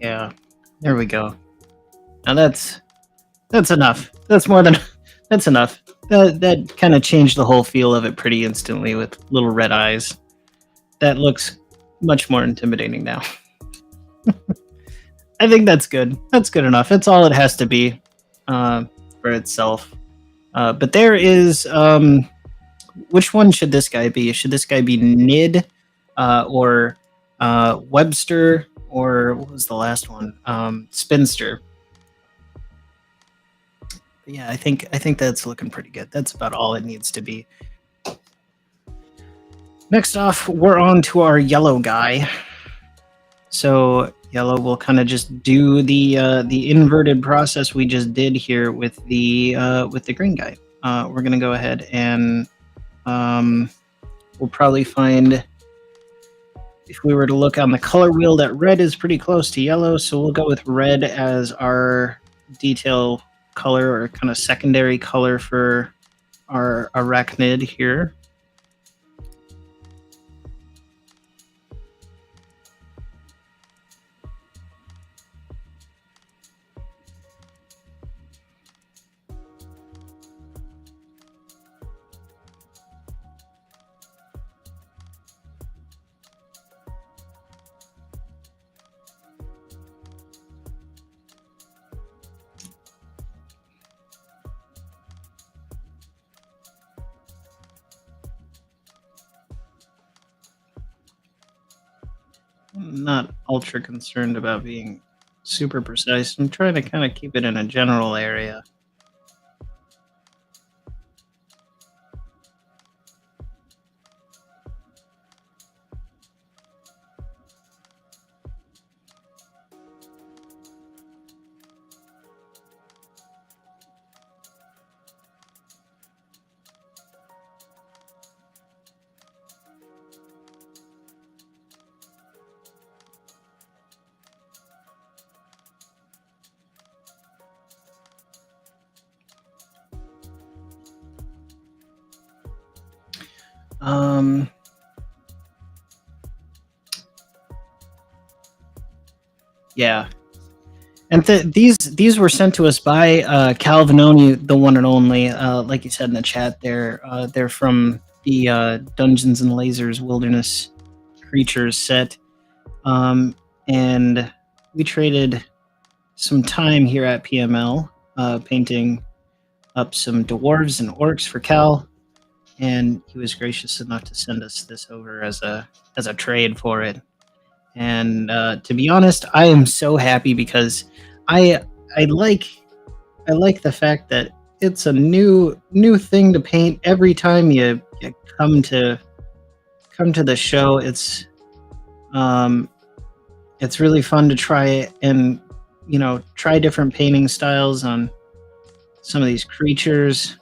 Yeah, there we go. Now that's enough. That's more than that's enough. That kind of changed the whole feel of it pretty instantly with little red eyes. That looks much more intimidating now. I think that's good. That's good enough. That's all it has to be for itself. But there is which one should this guy be? Should this guy be Nid or Webster, or what was the last one? Spinster. But yeah, I think that's looking pretty good. That's about all it needs to be. Next off, we're on to our yellow guy. So yellow will kind of just do the inverted process we just did here with the green guy. We're gonna go ahead and we'll probably find, if we were to look on the color wheel, that red is pretty close to yellow, so we'll go with red as our detail color, or kind of secondary color for our arachnid here. I'm not ultra concerned about being super precise. I'm trying to kind of keep it in a general area. Yeah, and these were sent to us by Calvinoni, the one and only. Like you said in the chat, they're from the Dungeons and Lasers Wilderness Creatures set, and we traded some time here at PML painting up some dwarves and orcs for Cal, and he was gracious enough to send us this over as a trade for it. And to be honest, I am so happy because I like the fact that it's a new thing to paint every time you come to the show. It's really fun to try and try different painting styles on some of these creatures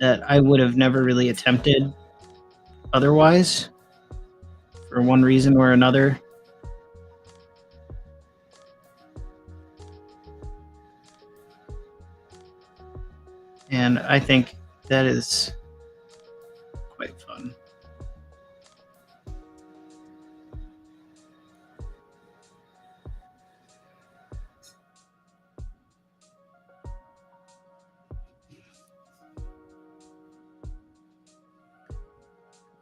that I would have never really attempted otherwise, for one reason or another. And I think that is quite fun.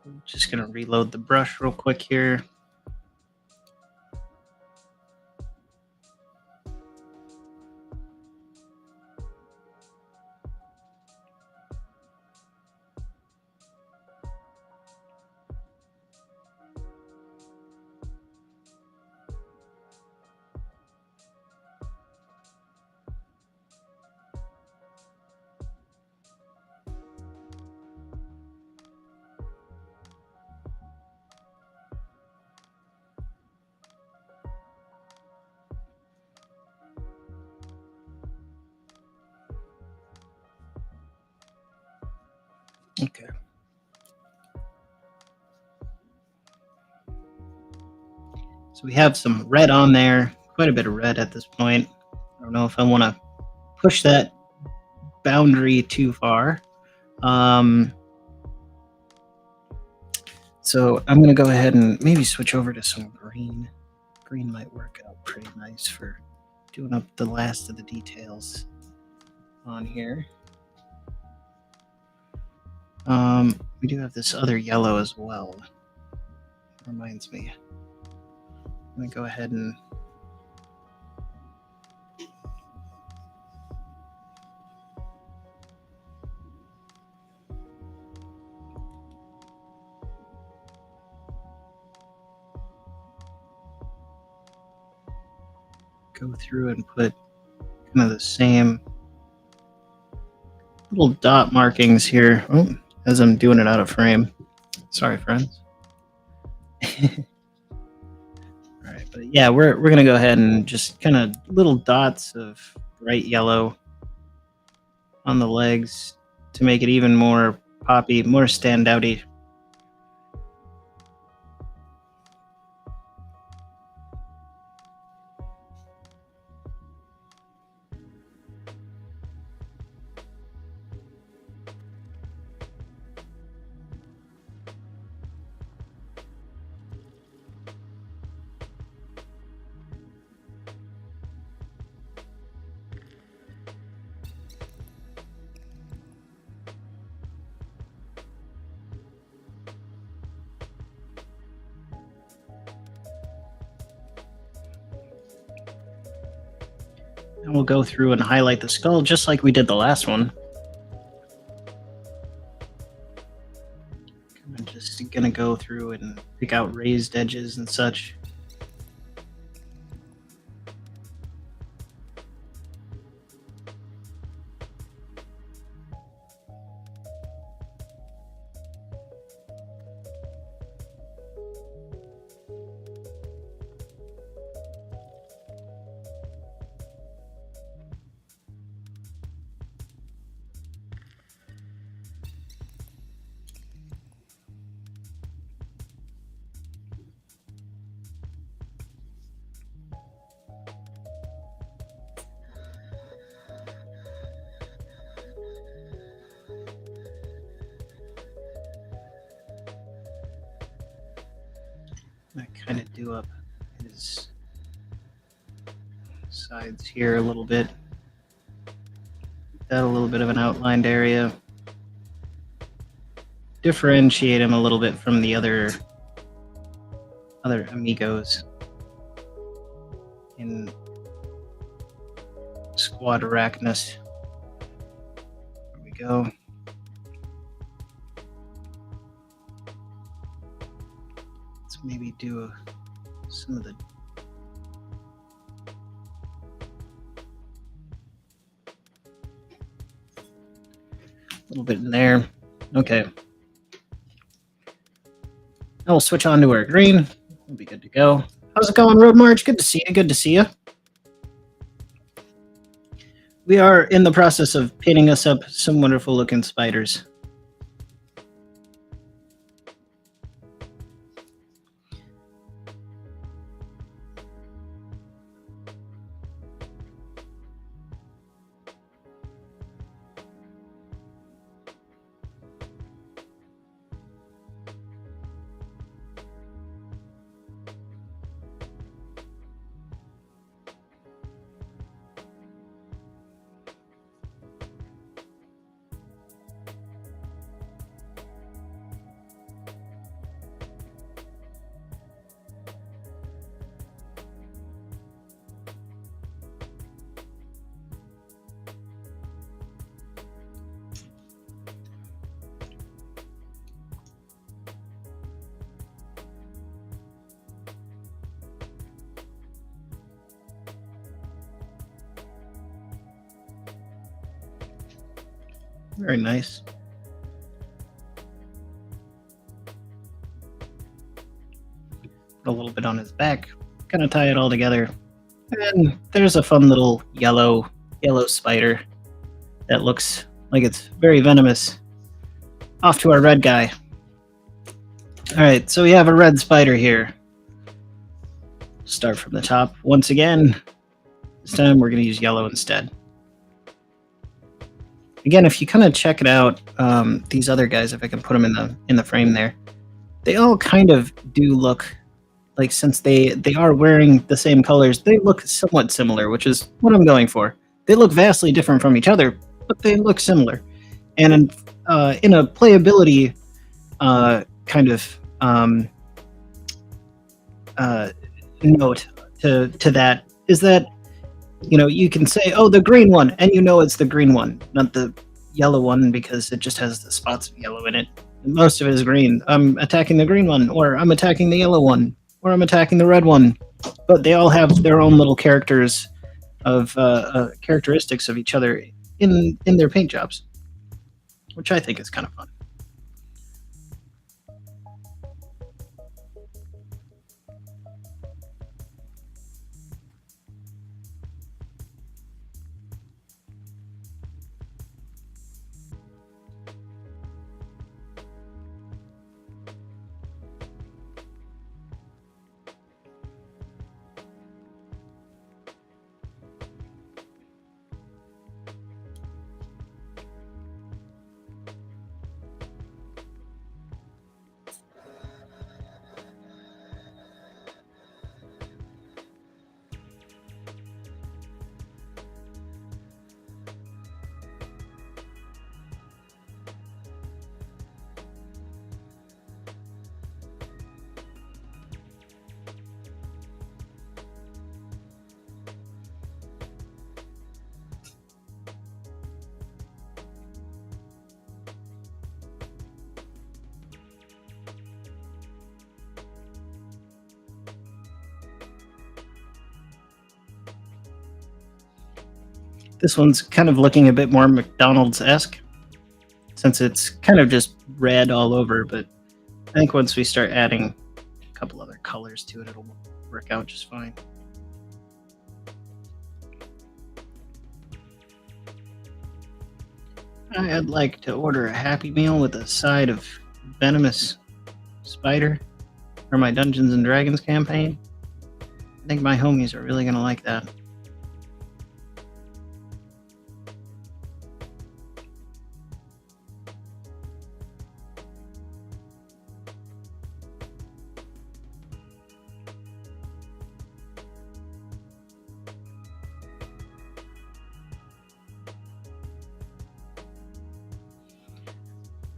I'm just going to reload the brush real quick here. Okay. So we have some red on there, quite a bit of red at this point. I don't know if I want to push that boundary too far. So I'm going to go ahead and maybe switch over to some green. Green might work out pretty nice for doing up the last of the details on here. We do have this other yellow as well. Reminds me. I'm going to go ahead and go through and put kind of the same little dot markings here. Oh, as I'm doing it out of frame. Sorry, friends. All right, but yeah, we're gonna go ahead and just kind of little dots of bright yellow on the legs to make it even more poppy, more standouty. And we'll go through and highlight the skull just like we did the last one. I'm just gonna go through and pick out raised edges and such. I kind of do up his sides here a little bit. That a little bit of an outlined area. Differentiate him a little bit from the other amigos in Squad Arachnus. There we go. Let's maybe do some of the little bit in there. Okay. Now we'll switch on to our green. We'll be good to go. How's it going, Road March? Good to see you. Good to see you. We are in the process of painting us up some wonderful looking spiders. Very nice. Put a little bit on his back, kind of tie it all together. And there's a fun little yellow spider that looks like it's very venomous. off to our red guy. All right, so we have a red spider here. Start from the top once again. This time we're going to use yellow instead. Again, if you kind of check it out, these other guys, if I can put them in the frame there, they all kind of do look like, since they are wearing the same colors, they look somewhat similar, which is what I'm going for. They look vastly different from each other, but they look similar. And in a playability kind of note to that is that, you can say, oh, the green one, and it's the green one, not the yellow one, because it just has the spots of yellow in it. And most of it is green. I'm attacking the green one, or I'm attacking the yellow one, or I'm attacking the red one. But they all have their own little characters of characteristics of each other in their paint jobs, which I think is kind of fun. This one's kind of looking a bit more McDonald's-esque, since it's kind of just red all over, but I think once we start adding a couple other colors to it, it'll work out just fine. I'd like to order a Happy Meal with a side of venomous spider for my Dungeons and Dragons campaign. I think my homies are really going to like that.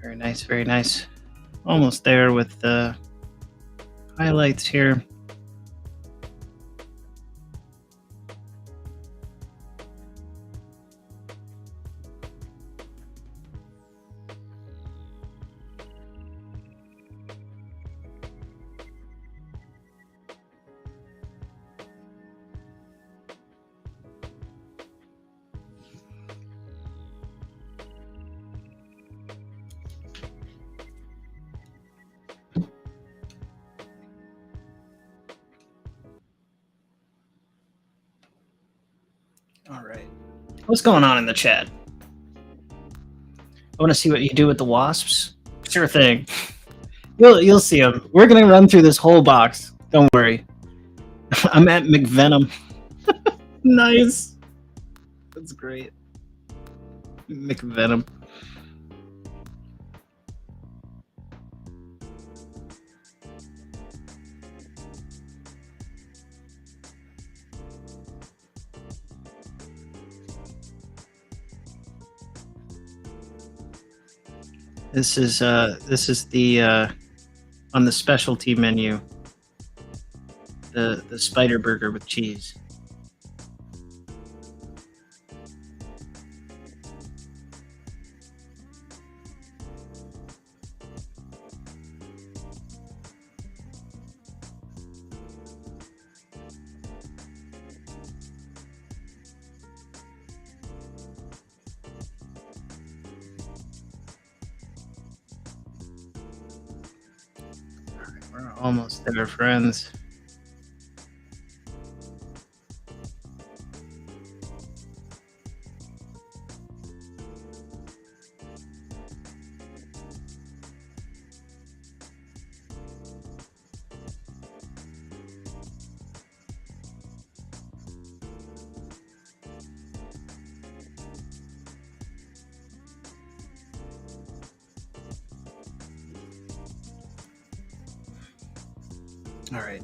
Very nice, very nice. Almost there with the highlights here. All right. What's going on in the chat? I want to see what you do with the wasps. Sure thing. You'll see them. We're gonna run through this whole box. Don't worry. I'm at McVenom. Nice. That's great. McVenom. This is the on the specialty menu, the spider burger with cheese. We're almost there, friends. All right.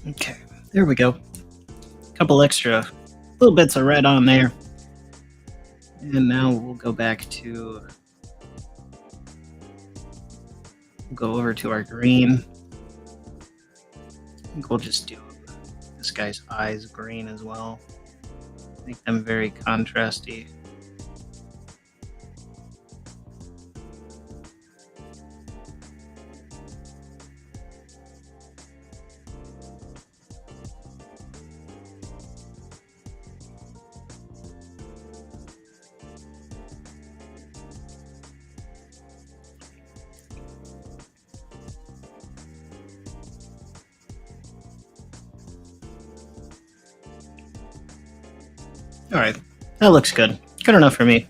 Okay, there we go. Couple extra little bits of red on there. And now we'll go back to, go over to our green. I think we'll just do this guy's eyes green as well. Make them very contrasty. All right, that looks good. Good enough for me.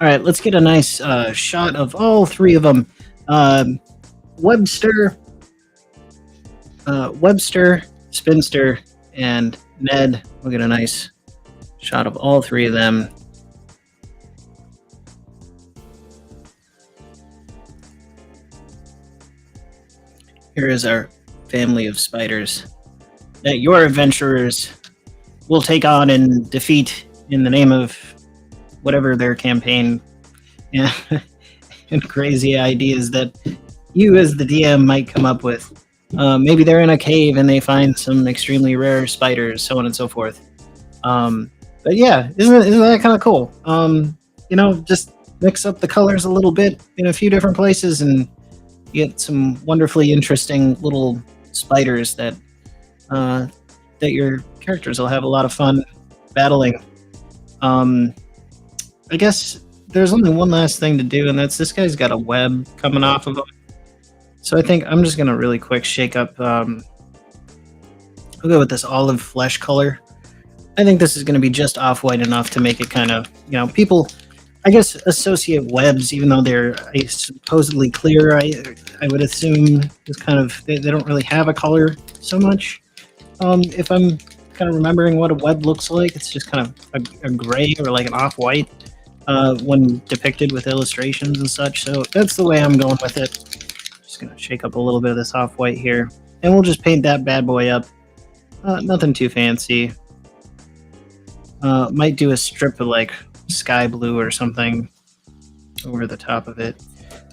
All right, let's get a nice shot of all three of them. Webster, Webster, Spinster, and Ned. We'll get a nice shot of all three of them. Here is our family of spiders that your adventurers will take on and defeat in the name of whatever their campaign and crazy ideas that you as the DM might come up with. Maybe they're in a cave and they find some extremely rare spiders, so on and so forth. But yeah, isn't that kind of cool? Just mix up the colors a little bit in a few different places and get some wonderfully interesting little spiders that your characters will have a lot of fun battling. I guess there's only one last thing to do, and that's this guy's got a web coming off of him. So I think I'm just gonna really quick shake up. I'll go with this olive flesh color. I think this is going to be just off-white enough to make it kind of, people, I guess, associate webs, even though they're supposedly clear. I would assume is kind of, they don't really have a color so much. If I'm kind of remembering what a web looks like, it's just kind of a gray or like an off-white when depicted with illustrations and such. So that's the way I'm going with it. Just going to shake up a little bit of this off-white here, and we'll just paint that bad boy up. Nothing too fancy. Might do a strip of like sky blue or something over the top of it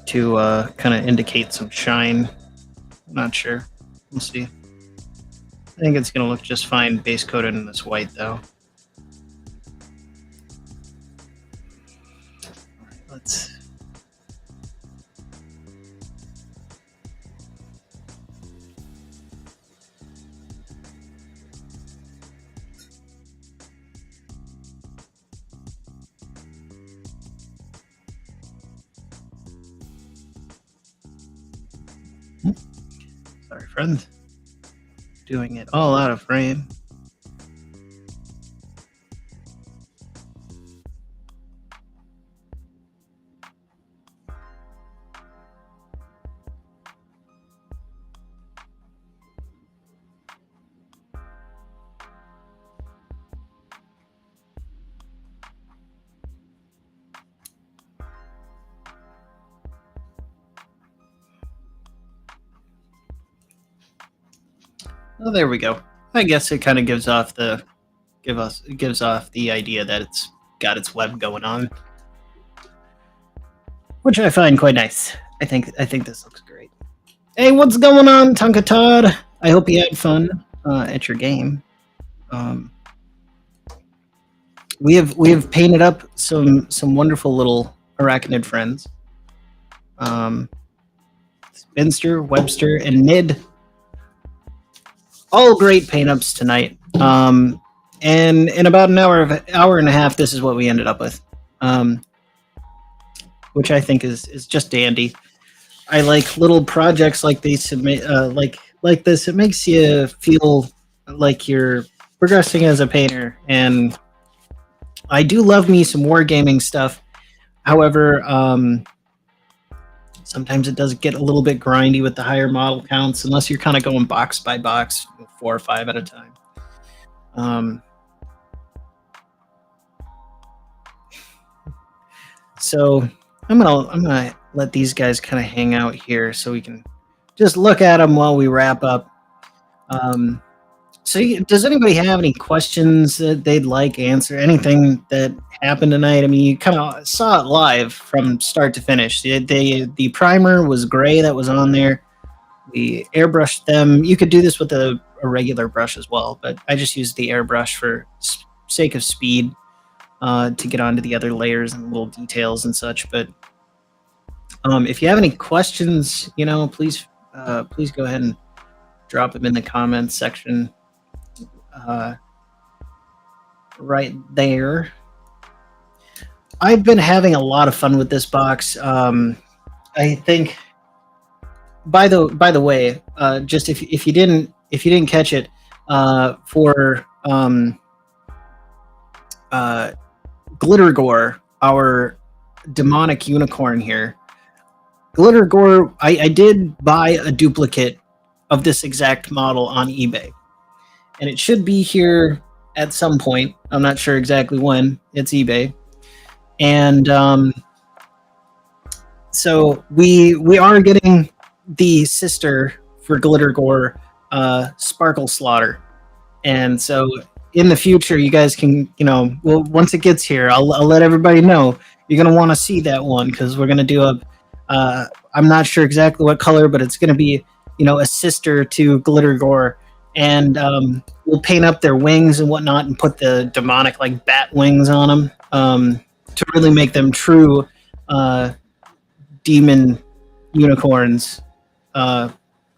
to kind of indicate some shine. I'm not sure. We'll see. I think it's going to look just fine base coated in this white though. All right, let's... Sorry, friend. Doing it all out of frame. Oh, there we go. I guess it kind of gives off the idea that it's got its web going on, which I find quite nice. I think this looks great. Hey, what's going on, Tonka Todd? I hope you had fun at your game. Um, we have painted up some wonderful little arachnid friends. Um, Spinster, Webster, and Nid. All great paint ups tonight. And in about an hour and a half, this is what we ended up with, which I think is just dandy. I like little projects like these. Like this, it makes you feel like you're progressing as a painter. And I do love me some wargaming stuff. However, sometimes it does get a little bit grindy with the higher model counts, unless you're kind of going box by box, 4 or 5 at a time. So I'm gonna let these guys kind of hang out here so we can just look at them while we wrap up. Does anybody have any questions that they'd like answer? Anything that happened tonight? I mean, you kind of saw it live from start to finish. The primer was gray that was on there. We airbrushed them. You could do this with a regular brush as well, but I just used the airbrush for sake of speed to get onto the other layers and little details and such. But if you have any questions, please go ahead and drop them in the comments section right there. I've been having a lot of fun with this box. I think. By the way, just if you didn't catch it, for Glitter Gore, our demonic unicorn here. Glitter Gore, I did buy a duplicate of this exact model on eBay, and it should be here at some point. I'm not sure exactly when. It's eBay, and so we are getting the sister for Glitter Gore, Sparkle Slaughter, and so in the future, you guys can, well, once it gets here, I'll let everybody know. You're gonna want to see that one because we're gonna do I'm not sure exactly what color, but it's gonna be, a sister to Glitter Gore, and we'll paint up their wings and whatnot and put the demonic like bat wings on them to really make them true demon unicorns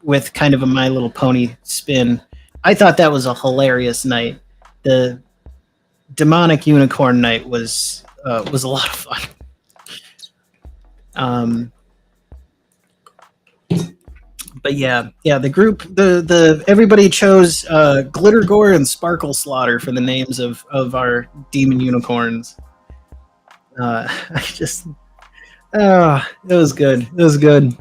with kind of a My Little Pony spin. I thought that was a hilarious night. The demonic unicorn night was a lot of fun. But yeah, the group, the everybody chose Glitter Gore and Sparkle Slaughter for the names of our demon unicorns. It was good. It was good.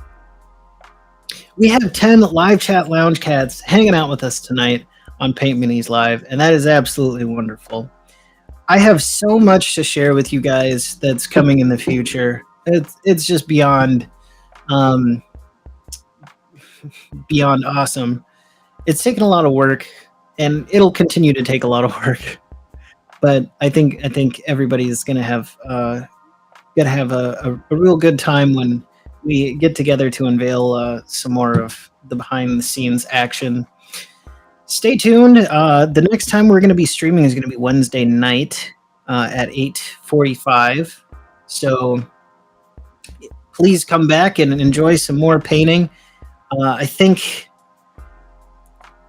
We have 10 live chat lounge cats hanging out with us tonight on Paint Minis Live, and that is absolutely wonderful. I have so much to share with you guys that's coming in the future. It's just beyond awesome. It's taken a lot of work, and it'll continue to take a lot of work. But I think everybody's gonna have a real good time when we get together to unveil some more of the behind the scenes action. Stay tuned. The next time we're going to be streaming is going to be Wednesday night at 8:45. So please come back and enjoy some more painting. I think.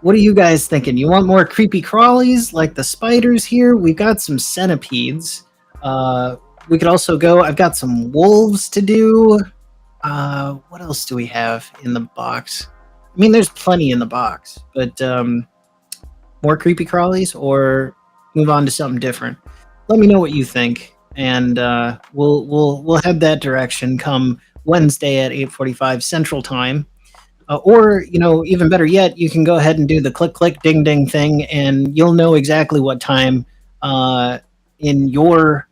What are you guys thinking? You want more creepy crawlies like the spiders here? We've got some centipedes. We could also go. I've got some wolves to do. What else do we have in the box? I mean, there's plenty in the box, but more creepy crawlies or move on to something different. Let me know what you think, and we'll head that direction come Wednesday at 8:45 Central Time. Or, even better yet, you can go ahead and do the click, click, ding, ding thing, and you'll know exactly what time in your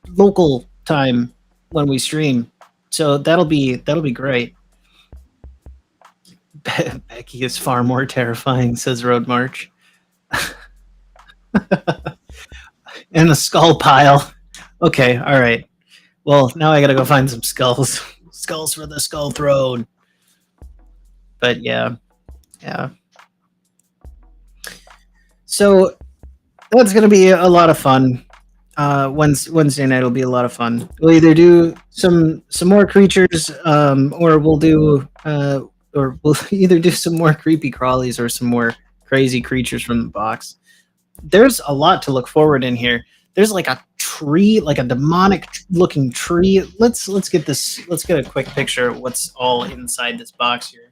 local time when we stream. So that'll be great. Becky is far more terrifying, says Road March. And the skull pile. Okay, all right. Well, now I gotta go find some skulls. Skulls for the skull throne. But yeah. So that's gonna be a lot of fun. Wednesday night will be a lot of fun. We'll either do some more creatures, or we'll either do some more creepy crawlies or some more crazy creatures from the box. There's a lot to look forward in here. There's like a tree, like a demonic looking tree. Let's get this. Let's get a quick picture of what's all inside this box here.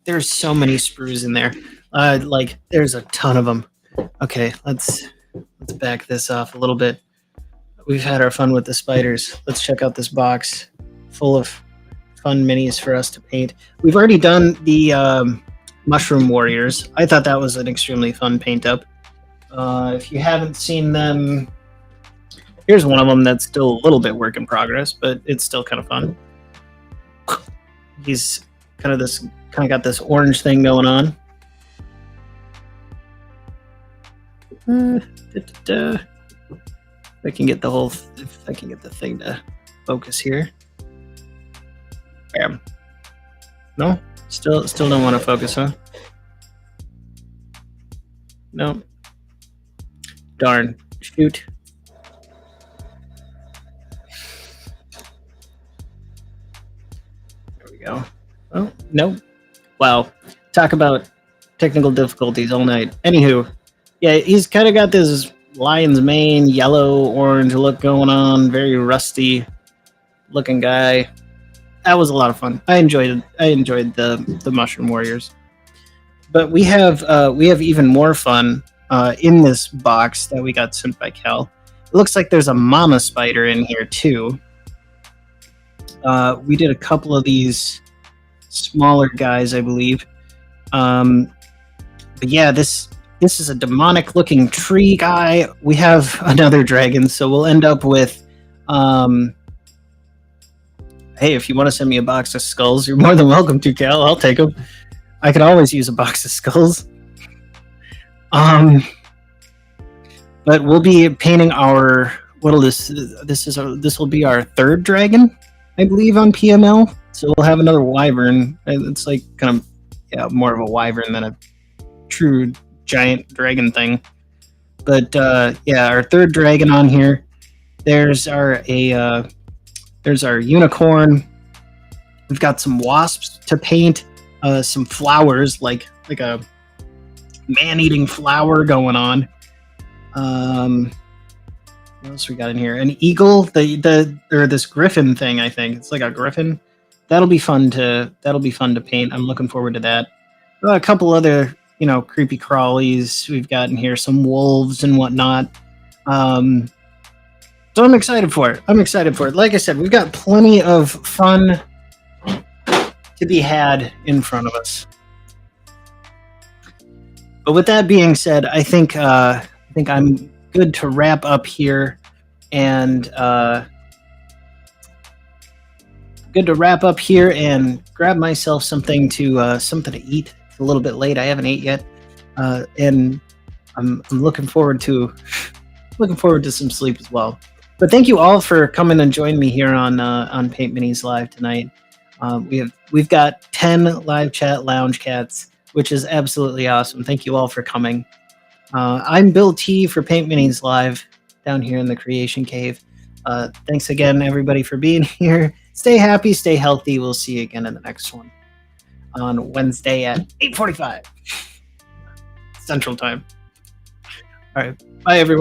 There's so many sprues in there. Like there's a ton of them. Okay, let's back this off a little bit. We've had our fun with the spiders. Let's check out this box full of fun minis for us to paint. We've already done the mushroom warriors. I thought that was an extremely fun paint up. If you haven't seen them, here's one of them that's still a little bit work in progress, but it's still kind of fun. He's kind of got this orange thing going on. If I can get the thing to focus here. Bam. No, still don't want to focus, huh? No. Darn. Shoot. There we go. Oh, no. Wow. Talk about technical difficulties all night. Anywho, yeah, he's kind of got this lion's mane, yellow, orange look going on. Very rusty looking guy. That was a lot of fun. I enjoyed the mushroom warriors. But we have even more fun in this box that we got sent by Cal. It looks like there's a mama spider in here too. We did a couple of these smaller guys, I believe. But yeah, this is a demonic looking tree guy. We have another dragon, so we'll end up with hey, if you want to send me a box of skulls, you're more than welcome to, Cal. I'll take them. I could always use a box of skulls. But we'll be painting our this will be our third dragon, I believe, on PML. So we'll have another wyvern. It's like kind of more of a wyvern than a true giant dragon thing. But our third dragon on here. There's our unicorn. We've got some wasps to paint, some flowers like a man-eating flower going on. What else we got in here? An eagle, or this griffin thing. I think it's like a griffin. That'll be fun to paint. I'm looking forward to that. A couple other creepy crawlies we've got in here, some wolves and whatnot. So I'm excited for it. Like I said, we've got plenty of fun to be had in front of us. But with that being said, I think I'm good to wrap up here, and grab myself something to eat. It's a little bit late. I haven't ate yet, and I'm looking forward to some sleep as well. But thank you all for coming and joining me here on Paint Minis Live tonight. We've got 10 live chat lounge cats, which is absolutely awesome. Thank you all for coming. I'm Bill T for Paint Minis Live down here in the Creation Cave. Thanks again, everybody, for being here. Stay happy, stay healthy. We'll see you again in the next one on Wednesday at 8:45 Central Time. All right. Bye, everyone.